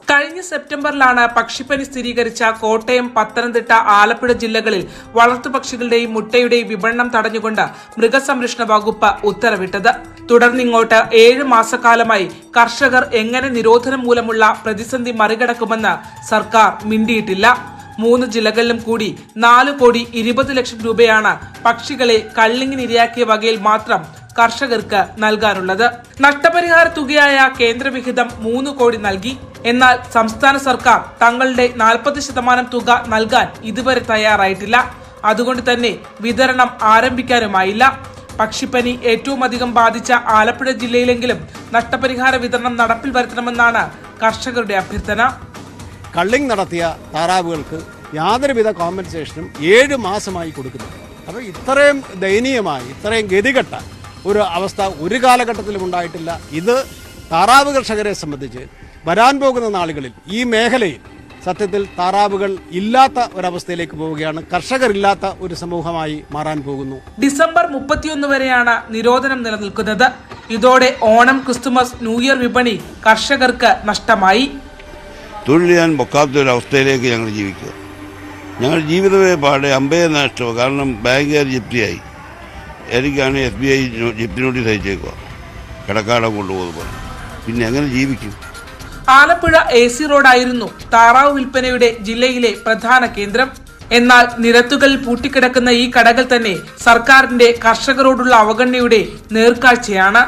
[SPEAKER 16] കഴിഞ്ഞ സെപ്റ്റംബറിലാണ് പക്ഷിപ്പനി സ്ഥിരീകരിച്ച കോട്ടയം, പത്തനംതിട്ട, ആലപ്പുഴ ജില്ലകളിൽ വളർത്തുപക്ഷികളുടെയും മുട്ടയുടെയും വിപണനം തടഞ്ഞുകൊണ്ട് മൃഗസംരക്ഷണ വകുപ്പ് ഉത്തരവിട്ടത്. തുടർന്നിങ്ങോട്ട് 7 മാസക്കാലമായി കർഷകർ എങ്ങനെ നിരോധനം മൂലമുള്ള പ്രതിസന്ധി മറികടക്കുമെന്ന് സർക്കാർ മിണ്ടിയിട്ടില്ല. 3 ജില്ലകളിലും കൂടി 4,20,00,000 രൂപയാണ് പക്ഷികളെ കള്ളിങ്ങിനിരയാക്കിയ വകയിൽ മാത്രം കർഷകർക്ക് നൽകാനുള്ളത്. നഷ്ടപരിഹാര തുകയായ കേന്ദ്രവിഹിതം 3 കോടി നൽകി. എന്നാൽ സംസ്ഥാന സർക്കാർ തങ്ങളുടെ 40% തുക നൽകാൻ ഇതുവരെ തയ്യാറായിട്ടില്ല. അതുകൊണ്ട് തന്നെ വിതരണം ആരംഭിക്കാനുമായില്ല. പക്ഷിപ്പനി ഏറ്റവും അധികം ബാധിച്ച ആലപ്പുഴ ജില്ലയിലെങ്കിലും നഷ്ടപരിഹാര വിതരണം നടപ്പിൽ വരുത്തണമെന്നാണ് കർഷകരുടെ അഭ്യർത്ഥന.
[SPEAKER 17] കള്ളിങ് നടത്തിയ താറാവുകൾക്ക് യാതൊരുവിധ കോമ്പൻസേഷനും 7 മാസമായി കൊടുക്കുന്നു. അപ്പോൾ ഇത്രയും ദയനീയമായി, ഇത്രയും ഗതികെട്ട ഒരു അവസ്ഥ ഒരു കാലഘട്ടത്തിലും ഉണ്ടായിട്ടില്ല. ഇത് താറാവ് കർഷകരെ സംബന്ധിച്ച് വരാൻ പോകുന്ന നാളുകളിൽ ഈ മേഖലയിൽ സത്യത്തിൽ താറാവുകൾ ഇല്ലാത്ത ഒരവസ്ഥയിലേക്ക് പോവുകയാണ്. കർഷകരില്ലാത്ത ഒരു സമൂഹമായി മാറാൻ പോകുന്നു.
[SPEAKER 16] ഡിസംബർ 31 വരെയാണ് നിരോധനം നിലനിൽക്കുന്നത്. ഇതോടെ ഓണം, ക്രിസ്തുമസ്, ന്യൂ ഇയർ വിപണി കർഷകർക്ക് നഷ്ടമായി.
[SPEAKER 18] തൊഴിൽ ചെയ്യാൻ പൊക്കാത്തൊരവസ്ഥയിലേക്ക് ഞങ്ങൾ ജീവിക്കുക. ഞങ്ങളുടെ ജീവിതമേ പാടെ അമ്പയെ നഷ്ടമാണ്. കാരണം ബാങ്കുകാർ ജപ്തിയായി. എനിക്കാണ് SBI ജപ്തി നോട്ടീസ് അയച്ചേക്കുക, കടക്കാടം കൊണ്ടുപോകുമ്പോൾ. പിന്നെ എങ്ങനെ ജീവിക്കും?
[SPEAKER 16] ആലപ്പുഴ AC റോഡായിരുന്നു താറാവ് വിൽപ്പനയുടെ ജില്ലയിലെ പ്രധാന കേന്ദ്രം. എന്നാൽ നിരത്തുകളിൽ പൂട്ടിക്കിടക്കുന്ന ഈ കടകൾ തന്നെ സർക്കാരിന്റെ കർഷകരോടുള്ള അവഗണനയുടെ നേർക്കാഴ്ചയാണ്.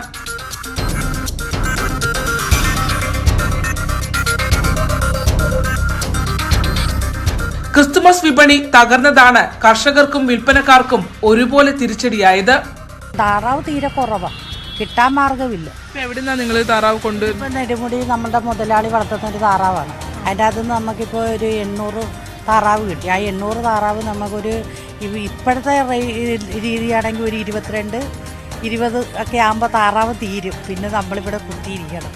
[SPEAKER 16] ക്രിസ്തുമസ് വിപണി തകർന്നതാണ് കർഷകർക്കും വിൽപ്പനക്കാർക്കും ഒരുപോലെ തിരിച്ചടിയായത്.
[SPEAKER 19] താറാവ് തീരെ കുറവാണ്, കിട്ടാൻ മാർഗമില്ല.
[SPEAKER 16] എവിടുന്നാ നിങ്ങൾ താറാവ് കൊണ്ട്?
[SPEAKER 19] നെടുമുടി നമ്മുടെ മുതലാളി വളർത്തുന്ന ഒരു താറാവാണ്. അതിൻ്റെ അകത്ത് നിന്ന് നമുക്കിപ്പോൾ ഒരു 800 താറാവ് കിട്ടി. ആ 800 താറാവ് നമുക്കൊരു ഇപ്പോഴത്തെ രീതിയാണെങ്കിൽ ഒരു 22-20 ഒക്കെ ആകുമ്പോൾ താറാവ് തീരും. പിന്നെ നമ്മളിവിടെ കുത്തിയിരിക്കണം.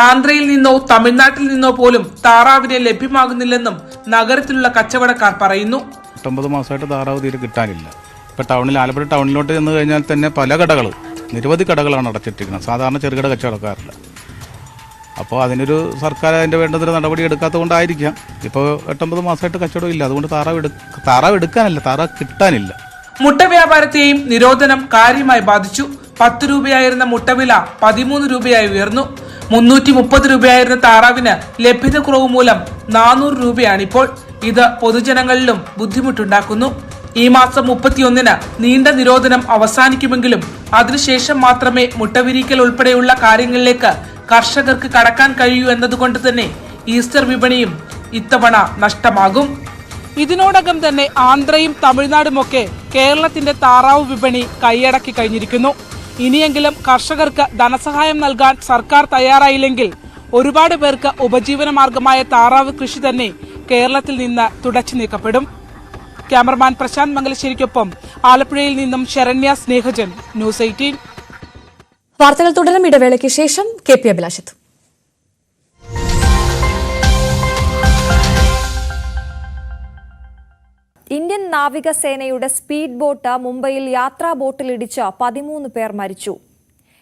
[SPEAKER 16] ആന്ധ്രയിൽ നിന്നോ തമിഴ്നാട്ടിൽ നിന്നോ പോലും താറാവിനെ ലഭ്യമാകുന്നില്ലെന്നും നഗരത്തിലുള്ള കച്ചവടക്കാർ പറയുന്നു.
[SPEAKER 20] 9 മാസമായിട്ട് താറാവ് തീരെ കിട്ടാനില്ല. ഇപ്പോൾ ടൗണിൽ, ആലപ്പുഴ ടൗണിലോട്ട് ചെന്ന് കഴിഞ്ഞാൽ തന്നെ പല കടകൾ, നിരവധി കടകളാണ് അടച്ചിട്ടിരിക്കുന്നത്. സാധാരണ ചെറുകിട കച്ചവടക്കാരില്ല. അപ്പോൾ അതിനൊരു സർക്കാർ അതിൻ്റെ വേണ്ടതൊരു നടപടി എടുക്കാത്തത് കൊണ്ടായിരിക്കാം ഇപ്പോൾ 8-9 മാസമായിട്ട് കച്ചവടം ഇല്ല. അതുകൊണ്ട് താറാവ് എടുക്കാനല്ല, താറാവ് കിട്ടാനില്ല.
[SPEAKER 16] മുട്ട വ്യാപാരത്തെയും നിരോധനം കാര്യമായി ബാധിച്ചു. 10 രൂപയായിരുന്ന മുട്ടവില 13 രൂപയായി ഉയർന്നു. 330 രൂപയായിരുന്ന താറാവിന് ലഭ്യത കുറവ് മൂലം 400 രൂപയാണിപ്പോൾ. ഇത് പൊതുജനങ്ങളിലും ബുദ്ധിമുട്ടുണ്ടാക്കുന്നു. ഈ മാസം 31-ന് നീണ്ട നിരോധനം അവസാനിക്കുമെങ്കിലും അതിനുശേഷം മാത്രമേ മുട്ടവിരിക്കൽ ഉൾപ്പെടെയുള്ള കാര്യങ്ങളിലേക്ക് കർഷകർക്ക് കടക്കാൻ കഴിയൂ എന്നതുകൊണ്ട് തന്നെ ഈസ്റ്റർ വിപണിയും ഇത്തവണ നഷ്ടമാകും. ഇതിനോടകം തന്നെ ആന്ധ്രയും തമിഴ്നാടുമൊക്കെ കേരളത്തിന്റെ താറാവ് വിപണി കൈയടക്കി കഴിഞ്ഞിരിക്കുന്നു. ഇനിയെങ്കിലും കർഷകർക്ക് ധനസഹായം നൽകാൻ സർക്കാർ തയ്യാറായില്ലെങ്കിൽ ഒരുപാട് പേർക്ക് ഉപജീവന മാർഗമായ താറാവ് കൃഷി തന്നെ കേരളത്തിൽ നിന്ന് തുടച്ചു നീക്കപ്പെടും. ക്യാമറമാൻ പ്രശാന്ത് മംഗലശ്ശേരിക്കൊപ്പം ആലപ്പുഴയിൽ നിന്നും ശരണ്യ സ്നേഹജൻ, ന്യൂസ് 18.
[SPEAKER 1] വാർത്തകൾ തുടരും. ഇടവേളയ്ക്ക് ശേഷം KP അഭിലാഷത്ത്.
[SPEAKER 7] ഇന്ത്യൻ നാവികസേനയുടെ സ്പീഡ് ബോട്ട് മുംബൈയിൽ യാത്രാ ബോട്ടിലിടിച്ച് 13 പേർ മരിച്ചു.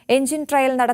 [SPEAKER 7] എഞ്ചിൻ ട്രയൽ നടത്തി